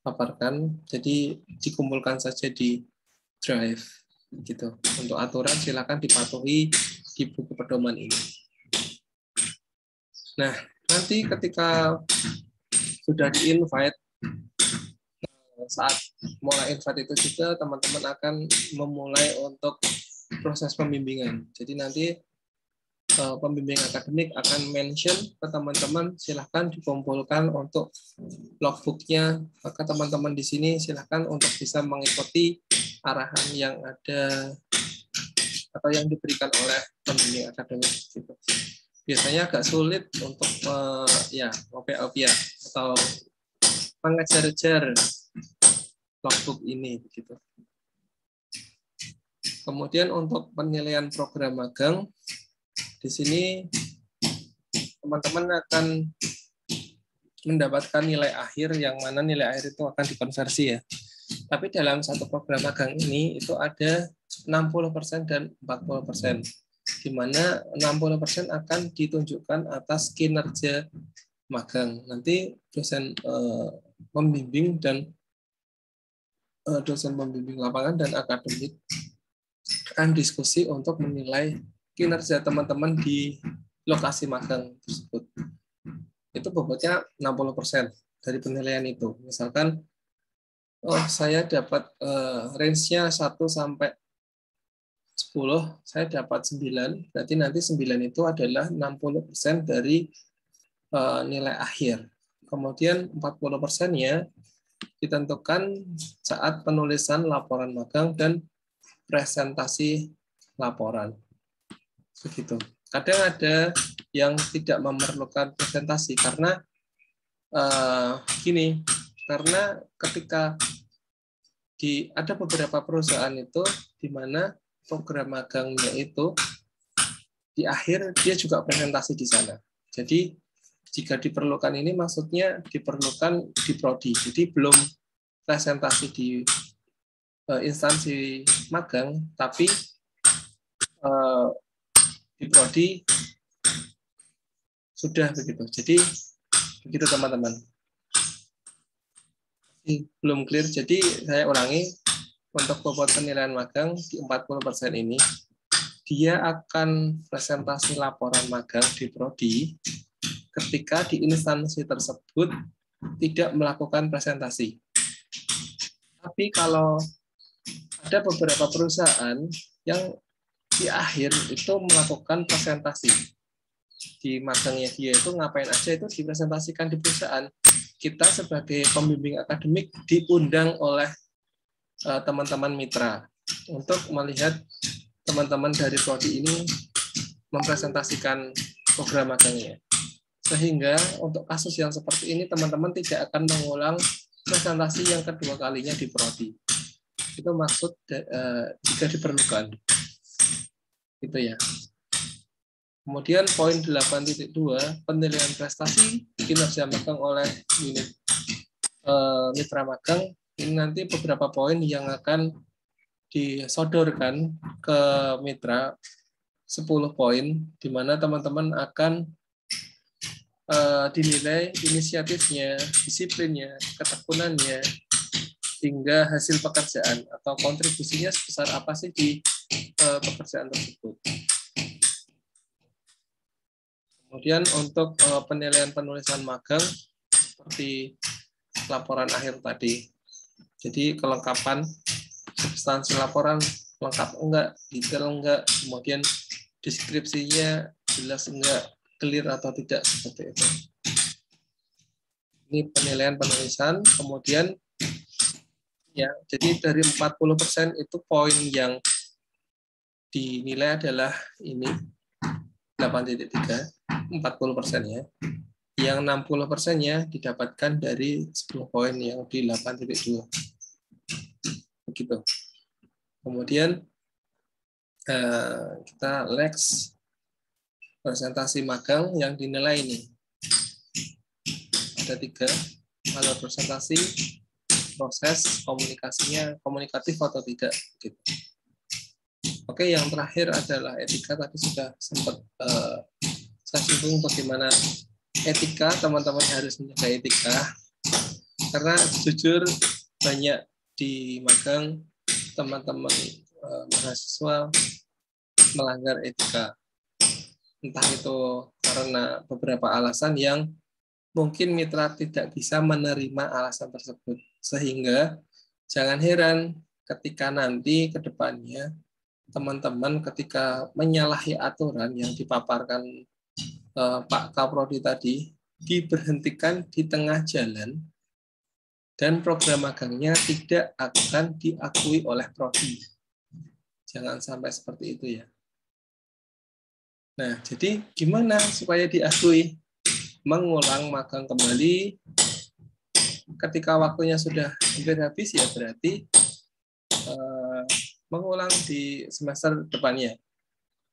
paparkan, jadi dikumpulkan saja di drive gitu. Untuk aturan silakan dipatuhi di buku pedoman ini. Nah, nanti ketika sudah di-invite, saat mulai invite itu juga teman-teman akan memulai untuk proses pembimbingan. Jadi nanti pembimbing akademik akan mention ke teman-teman, silahkan dikumpulkan untuk logbooknya. Maka teman-teman di sini silahkan untuk bisa mengikuti arahan yang ada atau yang diberikan oleh pembimbing akademik. Gitu. Biasanya agak sulit untuk ngopi-ngopi atau mengejar-ejar logbook ini. Begitu. Kemudian untuk penilaian program magang, di sini teman-teman akan mendapatkan nilai akhir, yang mana nilai akhir itu akan dikonversi ya. Tapi dalam satu program magang ini itu ada 60% dan 40%, di mana 60% akan ditunjukkan atas kinerja magang. Nanti dosen pembimbing dan dosen pembimbing lapangan dan akademik akan diskusi untuk menilai kinerja teman-teman di lokasi magang tersebut. Itu bobotnya 60% dari penilaian itu. Misalkan, saya dapat range-nya 1 sampai 10, saya dapat 9, berarti nanti 9 itu adalah 60% dari nilai akhir. Kemudian 40%-nya ditentukan saat penulisan laporan magang dan presentasi laporan. Begitu. Kadang ada yang tidak memerlukan presentasi karena karena ketika ada beberapa perusahaan itu di mana program magangnya itu di akhir dia juga presentasi di sana. Jadi jika diperlukan ini maksudnya diperlukan di prodi. Jadi belum presentasi di instansi magang, tapi di prodi sudah begitu. Jadi begitu teman-teman. Belum clear, jadi saya ulangi. Untuk bobot penilaian magang di 40% ini, dia akan presentasi laporan magang di prodi ketika di instansi tersebut tidak melakukan presentasi. Tapi kalau ada beberapa perusahaan yang di akhir itu melakukan presentasi di magangnya, dia itu ngapain aja itu dipresentasikan di perusahaan. Kita sebagai pembimbing akademik diundang oleh teman-teman mitra untuk melihat teman-teman dari prodi ini mempresentasikan program magangnya. Sehingga untuk kasus yang seperti ini teman-teman tidak akan mengulang presentasi yang kedua kalinya di prodi. Itu maksud jika diperlukan. Gitu ya. Kemudian poin 8.2, penilaian prestasi kinerja magang oleh unit mitra magang. Ini nanti beberapa poin yang akan disodorkan ke mitra, 10 poin, di mana teman-teman akan dinilai inisiatifnya, disiplinnya, ketekunannya, hingga hasil pekerjaan atau kontribusinya sebesar apa sih di pekerjaan tersebut. Kemudian untuk penilaian penulisan magang seperti laporan akhir tadi. Jadi kelengkapan substansi laporan lengkap enggak, detail enggak, kemudian deskripsinya jelas enggak, clear atau tidak, seperti itu. Ini penilaian penulisan. Kemudian ya, jadi dari 40% itu poin yang dinilai adalah ini 8.3, 40%-nya. Yang 60%-nya didapatkan dari 10 poin yang di 8.2. Begitu. Kemudian kita next presentasi magang yang dinilai ini. Ada 3, alur presentasi, proses komunikasinya komunikatif atau tidak. Gitu. Oke, yang terakhir adalah etika. Tadi sudah sempat saya singgung bagaimana etika, teman-teman harus menjaga etika. Karena jujur banyak di magang teman-teman mahasiswa melanggar etika. Entah itu karena beberapa alasan yang mungkin mitra tidak bisa menerima alasan tersebut. Sehingga jangan heran ketika nanti ke depannya teman-teman ketika menyalahi aturan yang dipaparkan Pak Kaprodi tadi, diberhentikan di tengah jalan dan program magangnya tidak akan diakui oleh prodi. Jangan sampai seperti itu ya. Nah, jadi gimana supaya diakui? Mengulang magang kembali. Ketika waktunya sudah hampir habis ya berarti mengulang di semester depannya.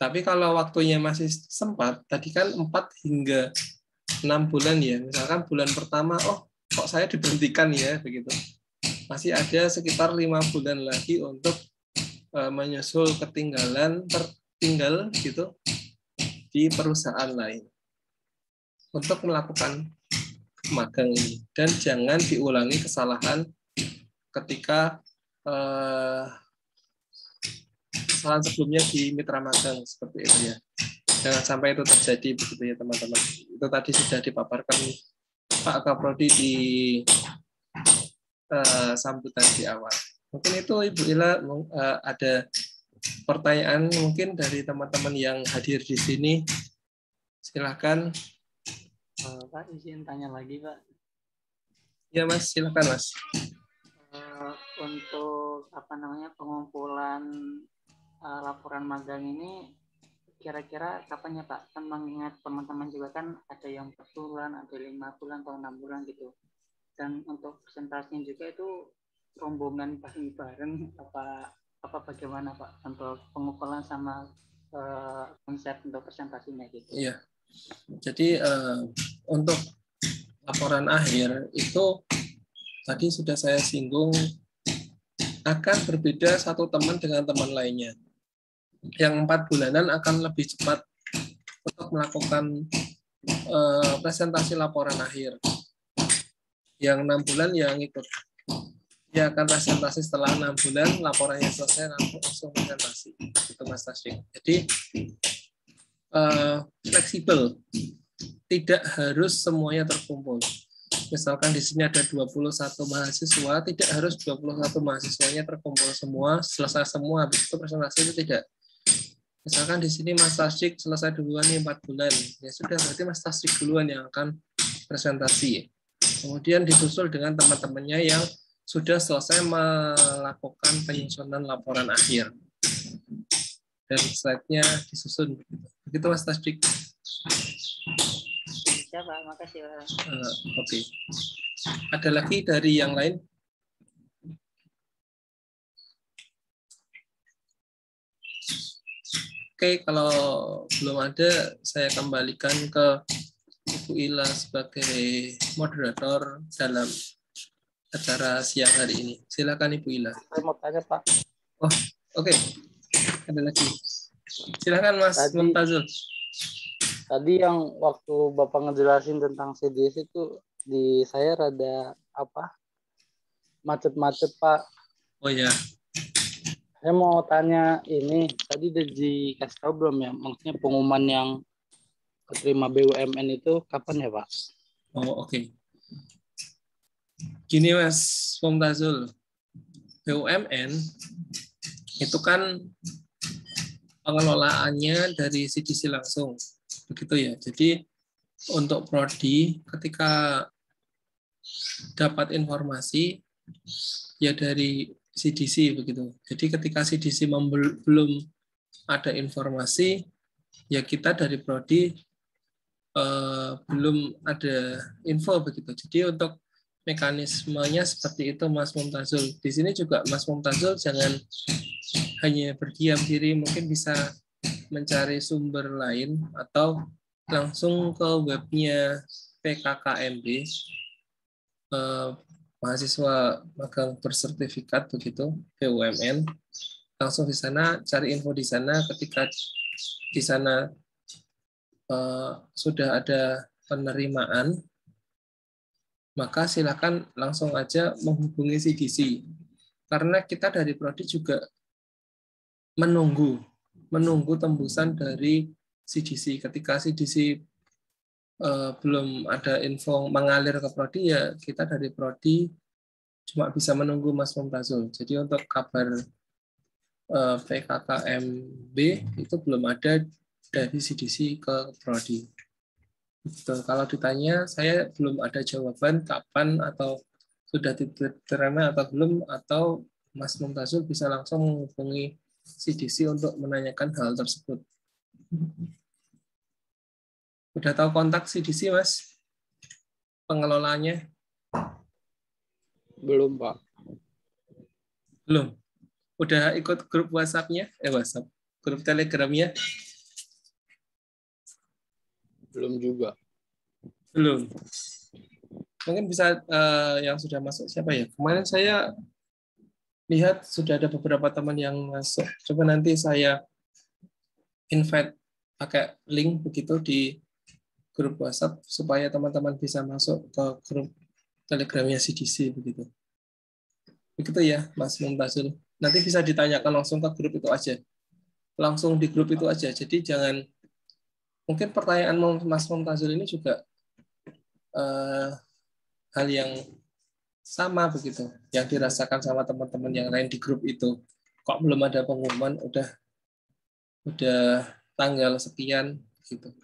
Tapi kalau waktunya masih sempat, tadi kan 4 hingga 6 bulan ya. Misalkan bulan pertama, oh kok saya diberhentikan ya, begitu. Masih ada sekitar 5 bulan lagi untuk menyusul tertinggal gitu di perusahaan lain untuk melakukan magang ini. Dan jangan diulangi kesalahan ketika kesalahan sebelumnya di mitra magang seperti itu ya. Jangan sampai itu terjadi begitu ya teman-teman. Itu tadi sudah dipaparkan Pak Kaprodi di sambutan di awal. Mungkin itu Ibu Ila ada pertanyaan mungkin dari teman-teman yang hadir di sini. Silakan. Pak, izin tanya lagi Pak. Ya Mas, silakan Mas. Untuk pengumpulan laporan magang ini kira-kira kapan ya Pak? Kan mengingat teman-teman juga kan ada yang 4 bulan, ada 5 bulan atau 6 bulan gitu. Dan untuk presentasinya juga itu rombongan bareng-bareng apa bagaimana Pak untuk pengumpulan sama konsep untuk presentasinya gitu? Iya. Jadi untuk laporan akhir itu tadi sudah saya singgung akan berbeda satu teman dengan teman lainnya. Yang 4 bulanan akan lebih cepat untuk melakukan presentasi laporan akhir. Yang 6 bulan yang ikut. Dia akan presentasi setelah 6 bulan, laporannya selesai, langsung presentasi. Itu Mas Tasdik. Jadi fleksibel. Tidak harus semuanya terkumpul. Misalkan di sini ada 21 mahasiswa, tidak harus 21 mahasiswanya terkumpul semua, selesai semua, habis itu presentasi itu tidak. Misalkan di sini Mas Tasdik selesai duluan nih 4 bulan, ya sudah berarti Mas Tasdik duluan yang akan presentasi. Kemudian disusul dengan teman-temannya yang sudah selesai melakukan penyusunan laporan akhir. Dan slide-nya disusun. Begitu Mas Tasdik. Ya Pak, makasih Pak. Oke. Ada lagi dari yang lain? Oke, kalau belum ada, saya kembalikan ke Ibu Ila sebagai moderator dalam acara siang hari ini. Silakan Ibu Ila. Saya mau tanya Pak. Oh, oke. Ada lagi. Silakan Mas Mumtazul. Tadi yang waktu Bapak ngejelasin tentang CDS itu di saya rada macet-macet, Pak. Oh ya, Saya mau tanya ini, tadi udah dikasih tahu belum ya? Maksudnya pengumuman yang keterima BUMN itu kapan ya, Pak? oh oke. Gini Mas Mumtazul, BUMN itu kan pengelolaannya dari CDC langsung, begitu ya. Jadi untuk prodi ketika dapat informasi ya dari CDC begitu. Jadi ketika CDC belum ada informasi, ya kita dari prodi belum ada info begitu. Jadi untuk mekanismenya seperti itu Mas Mumtazul. Di sini juga Mas Mumtazul jangan hanya berdiam diri, mungkin bisa mencari sumber lain atau langsung ke webnya PKKMB, mahasiswa magang bersertifikat begitu, BUMN. Langsung di sana cari info di sana. Ketika di sana sudah ada penerimaan, maka silakan langsung aja menghubungi CDC. Karena kita dari prodi juga menunggu tembusan dari CDC. Ketika CDC belum ada info mengalir ke prodi, ya kita dari prodi cuma bisa menunggu Mas Mumtazul. Jadi untuk kabar PKKMB itu belum ada dari CDC ke prodi. Gitu. Kalau ditanya, saya belum ada jawaban kapan atau sudah diterima atau belum, atau Mas Mumtazul bisa langsung menghubungi CDC untuk menanyakan hal tersebut. Udah tahu kontak CDC, Mas? Pengelolanya? Belum, Pak. Belum. Udah ikut grup WhatsApp-nya? WhatsApp. Grup Telegram-nya? Belum juga. Belum. Mungkin bisa yang sudah masuk siapa ya? Kemarin saya lihat sudah ada beberapa teman yang masuk. Coba nanti saya invite pakai link begitu di grup WhatsApp supaya teman-teman bisa masuk ke grup Telegramnya CDC begitu. Begitu ya, Mas Mumtazul. Nanti bisa ditanyakan langsung ke grup itu aja. Langsung di grup itu aja. Jadi jangan, mungkin pertanyaan Mas Mumtazul ini juga hal yang sama begitu, yang dirasakan sama teman-teman yang lain di grup itu. Kok belum ada pengumuman, udah tanggal sekian gitu.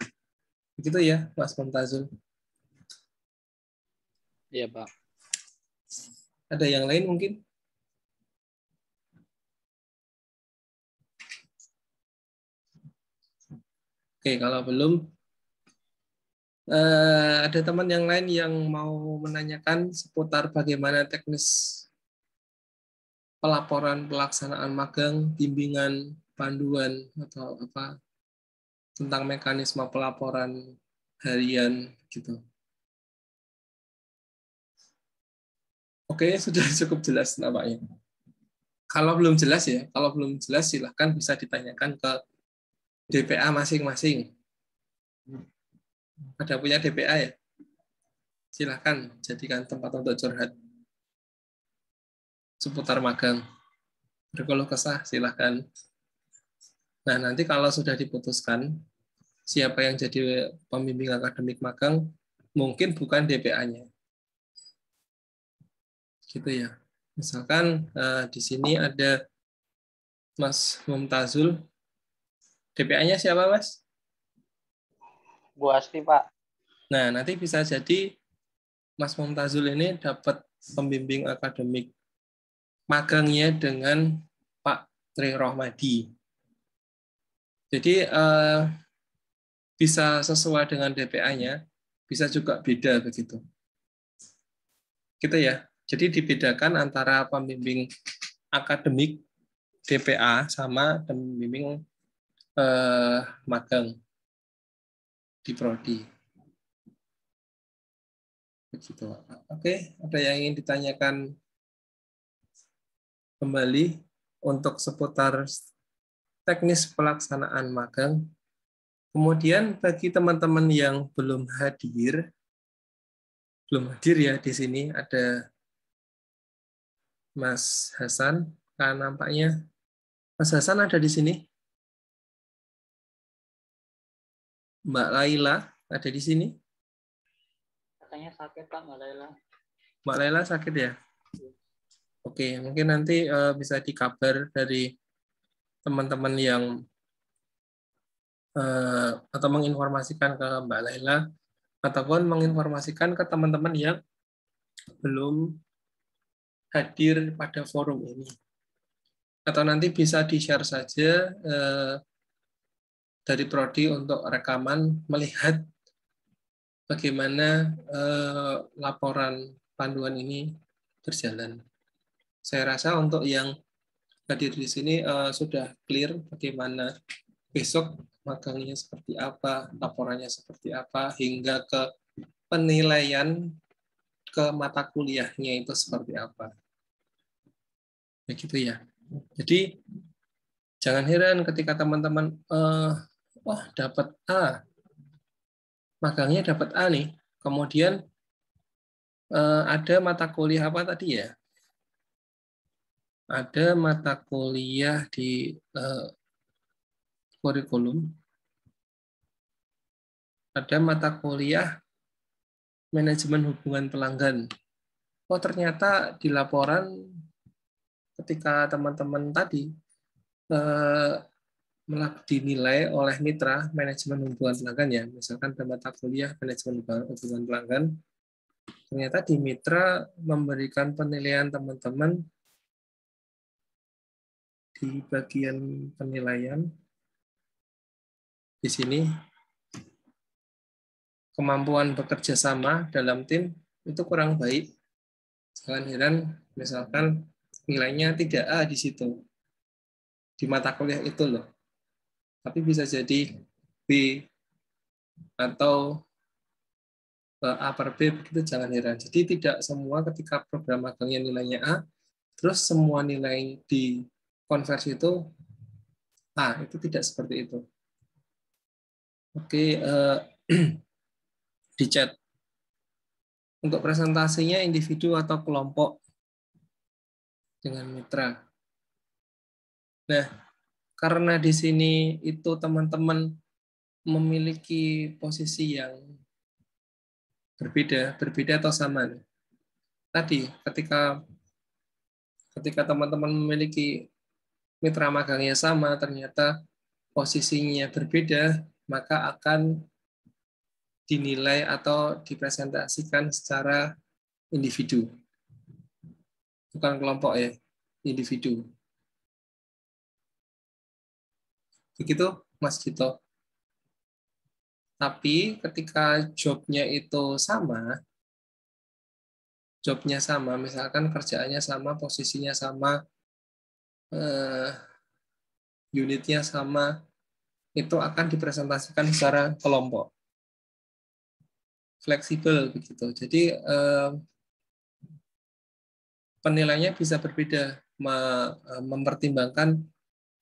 Begitu ya, Mas Mumtazul. Iya, Pak. Ada yang lain mungkin? Oke, kalau belum, ada teman yang lain yang mau menanyakan seputar bagaimana teknis pelaporan pelaksanaan magang, bimbingan, panduan, atau apa tentang mekanisme pelaporan harian gitu. Oke, sudah cukup jelas nampaknya. Kalau belum jelas ya, silahkan bisa ditanyakan ke DPA masing-masing. Ada punya DPA ya? Silahkan jadikan tempat untuk curhat seputar magang. Berkeluh kesah, silahkan. Nah, nanti kalau sudah diputuskan siapa yang jadi pembimbing akademik magang, mungkin bukan DPA-nya. Gitu ya. Misalkan di sini ada Mas Mumtazul. DPA-nya siapa, Mas? Bu Asti, Pak. Nah, nanti bisa jadi Mas Mumtazul ini dapat pembimbing akademik magangnya dengan Pak Tri Rohmadi. Jadi bisa sesuai dengan DPA-nya, bisa juga beda begitu. Gitu ya. Jadi dibedakan antara pembimbing akademik DPA sama pembimbing magang di prodi. Begitu. Oke, ada yang ingin ditanyakan kembali untuk seputar teknis pelaksanaan magang. Kemudian bagi teman-teman yang belum hadir ya di sini ada Mas Hasan, kan nampaknya Mas Hasan ada di sini. Mbak Laila ada di sini. Katanya sakit Pak, Mbak Laila. Mbak Laila sakit ya? Oke, mungkin nanti bisa dikabar dari teman-teman yang atau menginformasikan ke Mbak Laila ataupun menginformasikan ke teman-teman yang belum hadir pada forum ini. Atau nanti bisa di-share saja dari Prodi untuk rekaman melihat bagaimana laporan panduan ini berjalan. Saya rasa untuk yang hadir di sini sudah clear bagaimana besok magangnya seperti apa, laporannya seperti apa, hingga ke penilaian ke mata kuliahnya itu seperti apa. Begitu ya. Jadi jangan heran ketika teman-teman wah dapat A, magangnya dapat A nih, kemudian ada mata kuliah apa tadi ya? Ada mata kuliah di kurikulum, ada mata kuliah manajemen hubungan pelanggan. Oh ternyata di laporan ketika teman-teman tadi dinilai oleh mitra manajemen hubungan pelanggan ya, misalkan ada mata kuliah manajemen hubungan pelanggan, ternyata di mitra memberikan penilaian teman-teman di bagian penilaian di sini kemampuan bekerja sama dalam tim itu kurang baik. Jangan heran misalkan nilainya tidak A di situ di mata kuliah itu loh, tapi bisa jadi B atau A per B begitu, jangan heran. Jadi tidak semua ketika program magangnya nilainya A, terus semua nilai di konversi itu A, itu tidak seperti itu. Oke, di chat. Untuk presentasinya individu atau kelompok dengan mitra. Nah, karena di sini itu teman-teman memiliki posisi yang berbeda atau sama. Tadi ketika teman-teman memiliki mitra magangnya sama, ternyata posisinya berbeda, maka akan dinilai atau dipresentasikan secara individu. Bukan kelompok ya, individu. Begitu, Mas Gito. Tapi ketika jobnya itu sama, misalkan kerjaannya sama, posisinya sama, unitnya sama, itu akan dipresentasikan secara kelompok. Fleksibel begitu. Jadi penilaiannya bisa berbeda, mempertimbangkan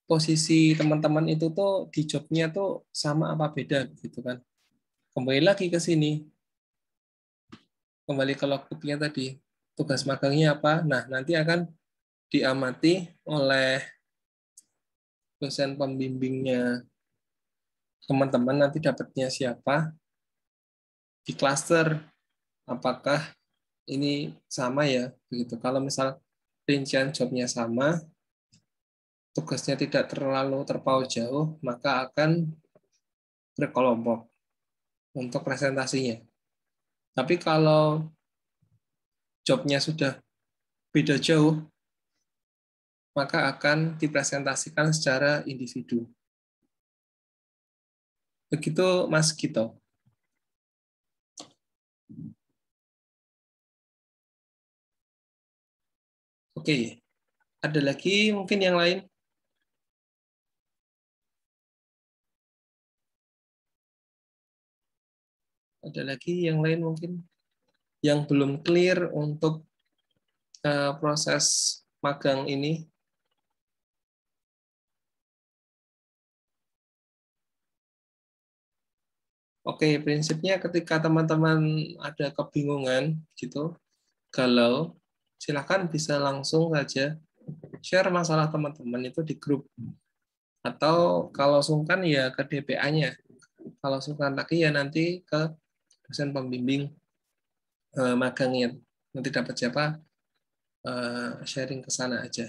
posisi teman-teman itu tuh di jobnya tuh sama apa beda gitu kan. Kembali lagi ke sini. Kembali ke logbooknya tadi. Tugas magangnya apa? Nah, nanti akan diamati oleh dosen pembimbingnya teman-teman, nanti dapatnya siapa, di klaster apakah ini sama ya begitu. Kalau misal rincian jobnya sama, tugasnya tidak terlalu terpaut jauh, maka akan berkelompok untuk presentasinya. Tapi kalau jobnya sudah beda jauh, maka akan dipresentasikan secara individu. Begitu Mas Gito. Oke, ada lagi mungkin yang lain? Ada lagi yang lain mungkin yang belum clear untuk proses magang ini? Oke, prinsipnya ketika teman-teman ada kebingungan gitu, galau, silakan bisa langsung saja share masalah teman-teman itu di grup. Atau kalau sungkan ya ke DPA-nya. Kalau sungkan lagi ya nanti ke dosen pembimbing magangnya. Nanti dapat siapa, sharing ke sana aja.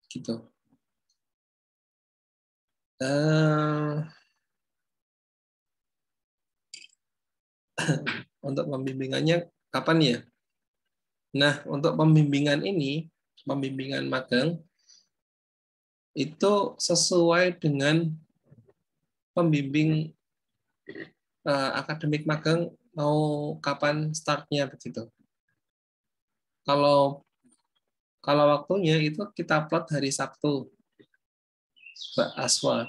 Gitu. Untuk pembimbingannya kapan ya? Nah, untuk pembimbingan ini, pembimbingan magang, itu sesuai dengan pembimbing akademik magang mau kapan startnya begitu. Kalau waktunya itu kita plot hari Sabtu, Mbak Aswa.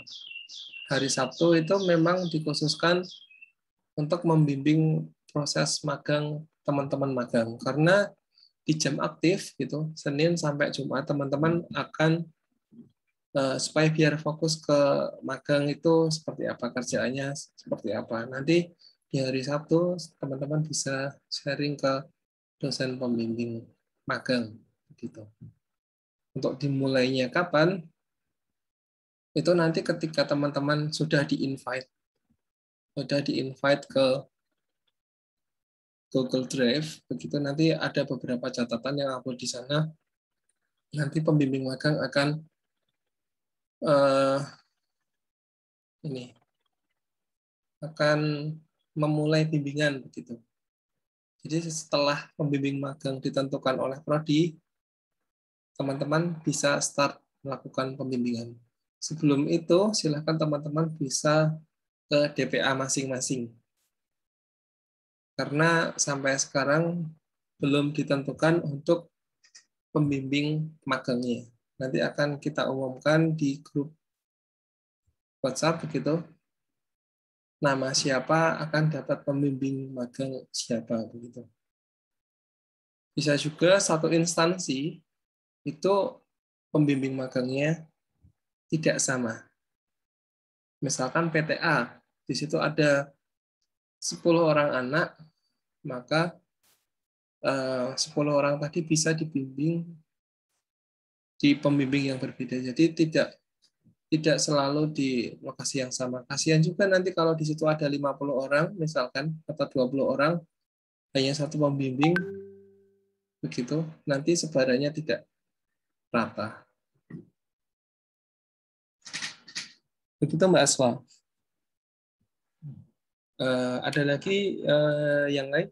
Hari Sabtu itu memang dikhususkan untuk membimbing proses magang teman-teman magang, karena di jam aktif gitu Senin sampai Jumat teman-teman akan supaya biar fokus ke magang itu seperti apa kerjaannya, seperti apa. Nanti di hari Sabtu teman-teman bisa sharing ke dosen pembimbing magang gitu. Untuk dimulainya kapan? Itu nanti ketika teman-teman sudah di-invite ke Google Drive, begitu nanti ada beberapa catatan yang upload di sana. Nanti pembimbing magang akan akan memulai bimbingan begitu. Jadi setelah pembimbing magang ditentukan oleh prodi, teman-teman bisa start melakukan pembimbingan. Sebelum itu, silakan teman-teman bisa ke DPA masing-masing. Karena sampai sekarang belum ditentukan untuk pembimbing magangnya. Nanti akan kita umumkan di grup WhatsApp begitu. Nama siapa akan dapat pembimbing magang siapa begitu. Bisa juga satu instansi itu pembimbing magangnya tidak sama. Misalkan PTA, di situ ada 10 orang anak, maka 10 orang tadi bisa dibimbing di pembimbing yang berbeda. Jadi tidak selalu di lokasi yang sama. Kasihan juga nanti kalau di situ ada 50 orang misalkan atau 20 orang hanya satu pembimbing begitu, nanti sebarannya tidak rata. Begitu Mbak Aswa. Ada lagi yang lain?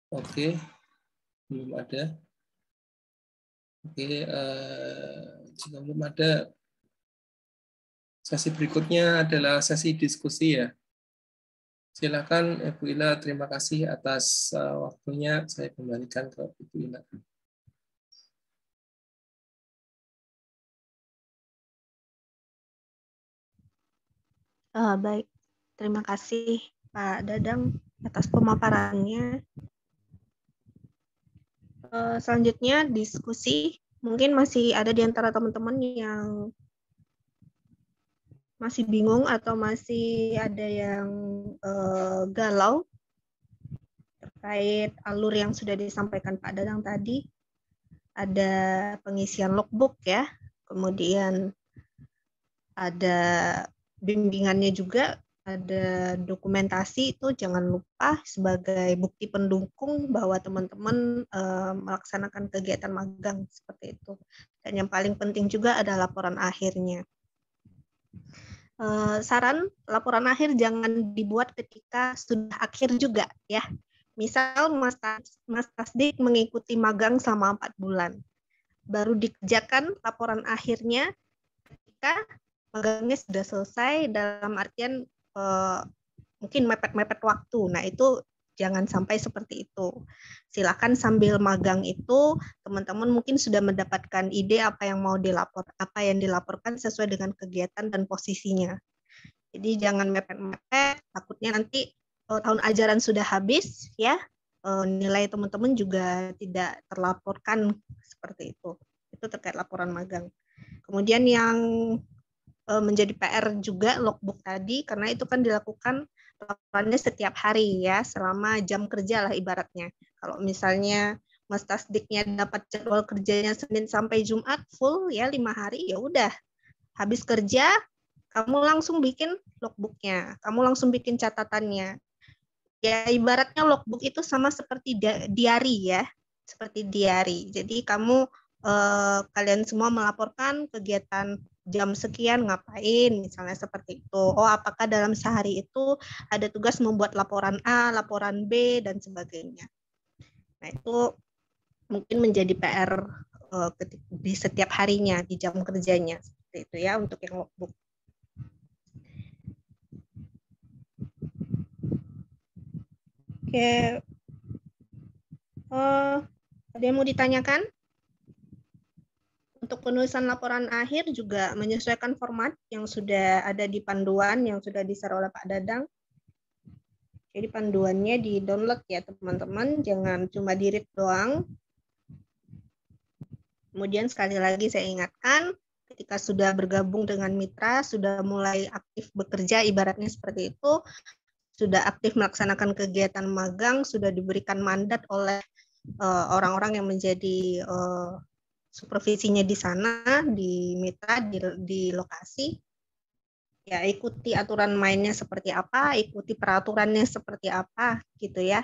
Oke, belum ada. Oke, jika belum ada, sesi berikutnya adalah sesi diskusi ya. Silakan Ibu Ila, terima kasih atas waktunya. Saya kembalikan ke Ibu Ila. Baik, terima kasih Pak Dadang atas pemaparannya. Selanjutnya diskusi, mungkin masih ada di antara teman-teman yang masih bingung atau masih ada yang galau terkait alur yang sudah disampaikan Pak Dadang tadi. Ada pengisian logbook ya, kemudian ada bimbingannya juga, ada dokumentasi, itu jangan lupa sebagai bukti pendukung bahwa teman-teman melaksanakan kegiatan magang seperti itu. Dan yang paling penting juga ada laporan akhirnya. Saran laporan akhir jangan dibuat ketika sudah akhir juga ya. Misal Mas Tasdik mengikuti magang selama 4 bulan. Baru dikerjakan laporan akhirnya ketika magangnya sudah selesai, dalam artian mungkin mepet-mepet waktu. Nah, itu jangan sampai seperti itu. Silakan sambil magang itu teman-teman mungkin sudah mendapatkan ide apa yang dilaporkan sesuai dengan kegiatan dan posisinya. Jadi jangan mepet-mepet, takutnya nanti tahun ajaran sudah habis ya, nilai teman-teman juga tidak terlaporkan seperti itu. Itu terkait laporan magang. Kemudian yang menjadi PR juga logbook tadi, karena itu kan dilakukan laporannya setiap hari ya, selama jam kerja lah ibaratnya. Kalau misalnya Mas Tasdiknya dapat jadwal kerjanya Senin sampai Jumat full ya 5 hari, ya udah habis kerja kamu langsung bikin logbooknya, kamu langsung bikin catatannya. Ya ibaratnya logbook itu sama seperti diary ya, seperti diary. Jadi kamu kalian semua melaporkan kegiatan jam sekian ngapain, misalnya seperti itu. Oh, apakah dalam sehari itu ada tugas membuat laporan A, laporan B, dan sebagainya. Nah, itu mungkin menjadi PR di setiap harinya, di jam kerjanya. Seperti itu ya, untuk yang logbook. Oke. Ada yang mau ditanyakan? Untuk penulisan laporan akhir juga menyesuaikan format yang sudah ada di panduan yang sudah di-share oleh Pak Dadang. Jadi panduannya di-download ya teman-teman, jangan cuma di-read doang. Kemudian sekali lagi saya ingatkan, ketika sudah bergabung dengan mitra, sudah mulai aktif bekerja, ibaratnya seperti itu, sudah aktif melaksanakan kegiatan magang, sudah diberikan mandat oleh orang-orang yang menjadi supervisinya di sana, di mitra, di lokasi, ya ikuti aturan mainnya seperti apa, ikuti peraturannya seperti apa, gitu ya.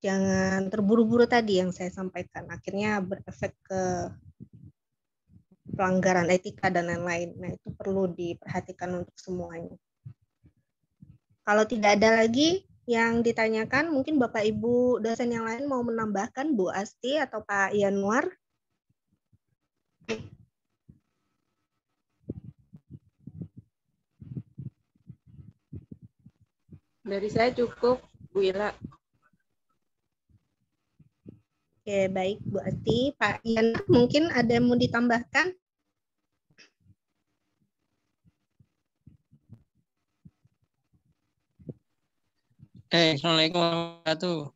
Jangan terburu-buru tadi yang saya sampaikan, akhirnya berefek ke pelanggaran etika dan lain-lain. Nah, itu perlu diperhatikan untuk semuanya. Kalau tidak ada lagi yang ditanyakan, mungkin Bapak Ibu dosen yang lain mau menambahkan, Bu Asti atau Pak Yanuar? Dari saya cukup, Bu Ira. Oke, baik Bu Asti. Pak Yanuar mungkin ada yang mau ditambahkan? Assalamualaikum warahmatullahi wabarakatuh.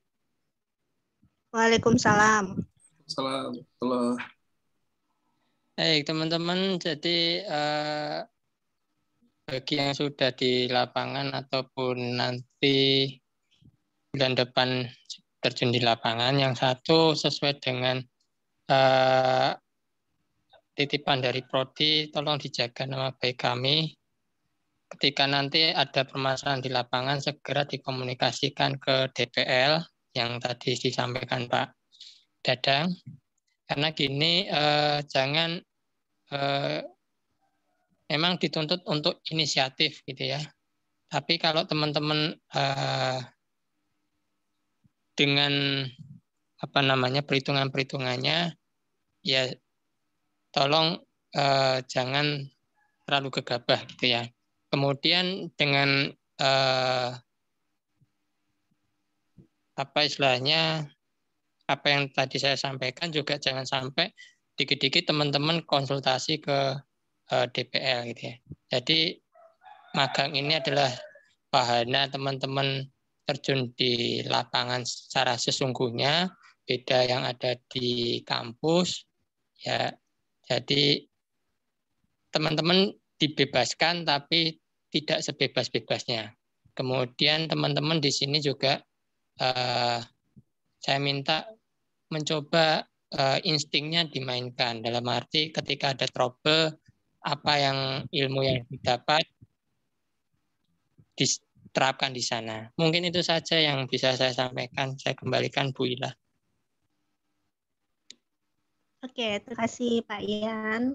Waalaikumsalam. Assalamualaikum. Teman-teman, jadi bagi yang sudah di lapangan ataupun nanti bulan depan terjun di lapangan, yang satu sesuai dengan titipan dari Prodi, tolong dijaga nama baik kami. Ketika nanti ada permasalahan di lapangan, segera dikomunikasikan ke DPL yang tadi disampaikan Pak Dadang. Karena gini, jangan memang dituntut untuk inisiatif gitu ya. Tapi kalau teman-teman dengan perhitungan-perhitungannya, ya tolong jangan terlalu gegabah gitu ya. Kemudian dengan apa yang tadi saya sampaikan juga jangan sampai dikit-dikit teman-teman konsultasi ke DPL gitu ya. Jadi magang ini adalah wahana teman-teman terjun di lapangan secara sesungguhnya, beda yang ada di kampus ya. Jadi teman-teman dibebaskan tapi tidak sebebas-bebasnya. Kemudian teman-teman di sini juga saya minta mencoba instingnya dimainkan. Dalam arti ketika ada trouble, apa yang ilmu yang didapat diterapkan di sana. Mungkin itu saja yang bisa saya sampaikan. Saya kembalikan Bu Ila. Oke, terima kasih Pak Ian.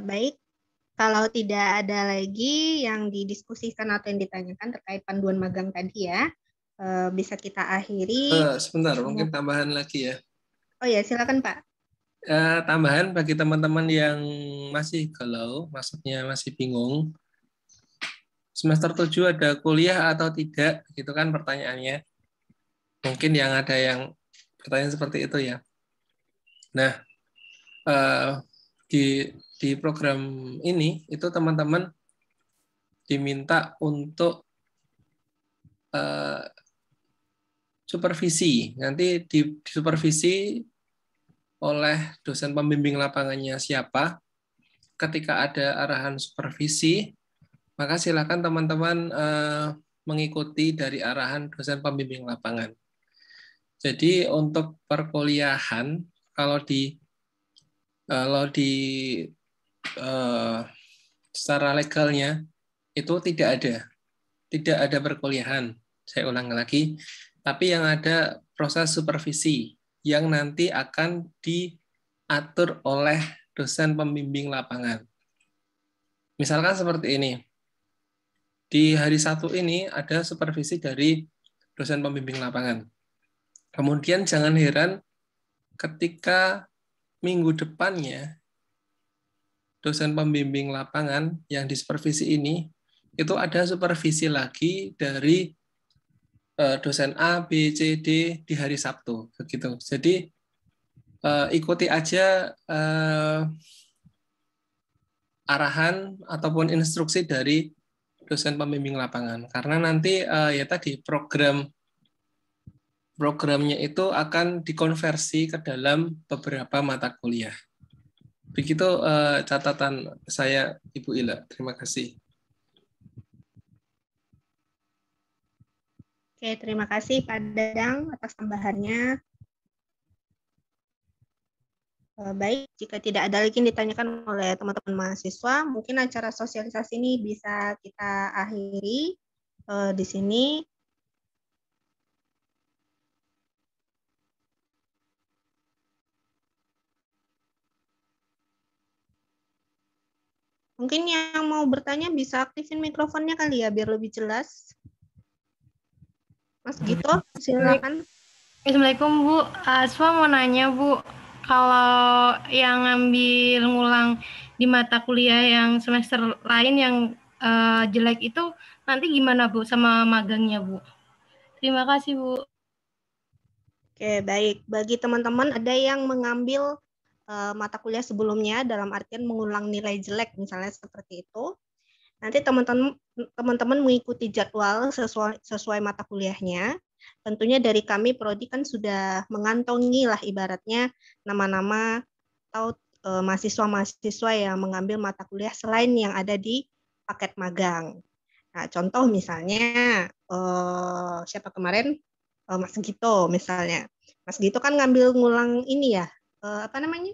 Baik, kalau tidak ada lagi yang didiskusikan atau yang ditanyakan terkait panduan magang tadi ya, bisa kita akhiri. Sebentar, mungkin tambahan lagi ya. Oh ya, silakan Pak. Tambahan bagi teman-teman yang masih galau, maksudnya masih bingung, semester 7 ada kuliah atau tidak, gitu kan pertanyaannya. Mungkin yang ada yang pertanyaan seperti itu ya. Nah, di program ini itu teman-teman diminta untuk supervisi. Nanti di supervisi oleh dosen pembimbing lapangannya siapa. Ketika ada arahan supervisi, maka silakan teman-teman mengikuti dari arahan dosen pembimbing lapangan. Jadi untuk perkuliahan, kalau di secara legalnya itu tidak ada perkuliahan. Saya ulang lagi, tapi yang ada proses supervisi yang nanti akan diatur oleh dosen pembimbing lapangan. Misalkan seperti ini. Di hari Sabtu ini ada supervisi dari dosen pembimbing lapangan. Kemudian jangan heran ketika minggu depannya dosen pembimbing lapangan yang disupervisi ini itu ada supervisi lagi dari dosen A, B, C, D di hari Sabtu begitu. Jadi ikuti aja arahan ataupun instruksi dari dosen pembimbing lapangan, karena nanti ya tadi programnya itu akan dikonversi ke dalam beberapa mata kuliah. Begitu catatan saya, Ibu Ila. Terima kasih. Oke, terima kasih Pak Dadang atas tambahannya. Baik, jika tidak ada lagi yang ditanyakan oleh teman-teman mahasiswa, mungkin acara sosialisasi ini bisa kita akhiri di sini. Mungkin yang mau bertanya bisa aktifin mikrofonnya kali ya, biar lebih jelas. Mas Gito, silakan. Assalamualaikum Bu, Aswa mau nanya Bu, kalau yang ngambil ngulang di mata kuliah yang semester lain yang jelek itu nanti gimana Bu sama magangnya Bu? Terima kasih Bu. Oke, baik. Bagi teman-teman ada yang mengambil mata kuliah sebelumnya dalam artian mengulang nilai jelek misalnya seperti itu. Nanti teman-teman mengikuti jadwal sesuai mata kuliahnya. Tentunya dari kami Prodi kan sudah mengantongi lah ibaratnya nama-nama atau mahasiswa-mahasiswa yang mengambil mata kuliah selain yang ada di paket magang. Nah, contoh misalnya siapa kemarin Mas Gito misalnya. Mas Gito kan ngambil ngulang ini ya, apa namanya?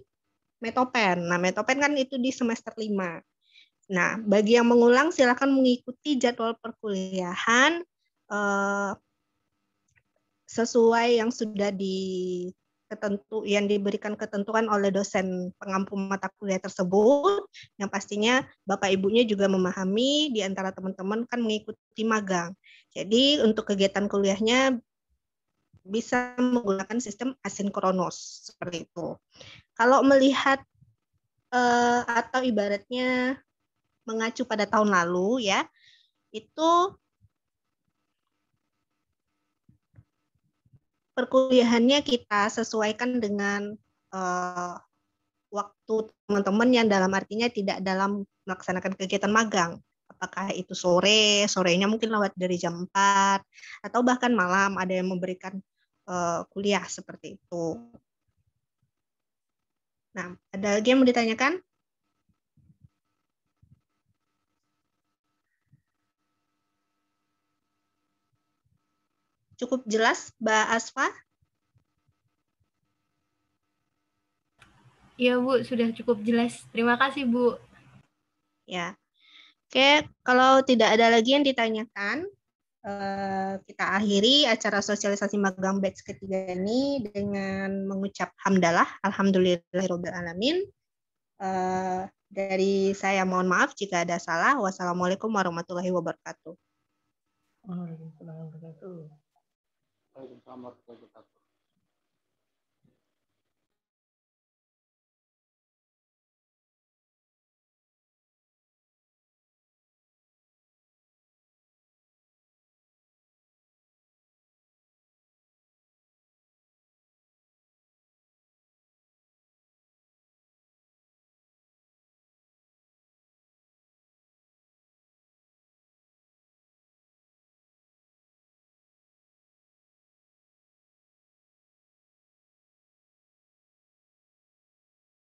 Metopen. Nah, Metopen kan itu di semester 5. Nah, bagi yang mengulang silakan mengikuti jadwal perkuliahan sesuai yang sudah yang diberikan ketentuan oleh dosen pengampu mata kuliah tersebut. Yang pastinya Bapak Ibunya juga memahami di antara teman-teman kan mengikuti magang. Jadi untuk kegiatan kuliahnya bisa menggunakan sistem asinkronus seperti itu. Kalau melihat atau ibaratnya mengacu pada tahun lalu ya, itu perkuliahannya kita sesuaikan dengan waktu teman-teman yang dalam artinya tidak dalam melaksanakan kegiatan magang. Apakah itu sorenya mungkin lewat dari jam 4, atau bahkan malam ada yang memberikan kuliah seperti itu. Nah, ada lagi yang mau ditanyakan? Cukup jelas, Mbak Asfa? Iya Bu, sudah cukup jelas. Terima kasih Bu. Ya. Oke, kalau tidak ada lagi yang ditanyakan, kita akhiri acara sosialisasi magang batch ketiga ini dengan mengucap hamdalah, alhamdulillahirabbil alamin. Dari saya mohon maaf jika ada salah. Wassalamualaikum warahmatullahi wabarakatuh. Waalaikumsalam warahmatullahi wabarakatuh. Waalaikumsalam warahmatullahi wabarakatuh.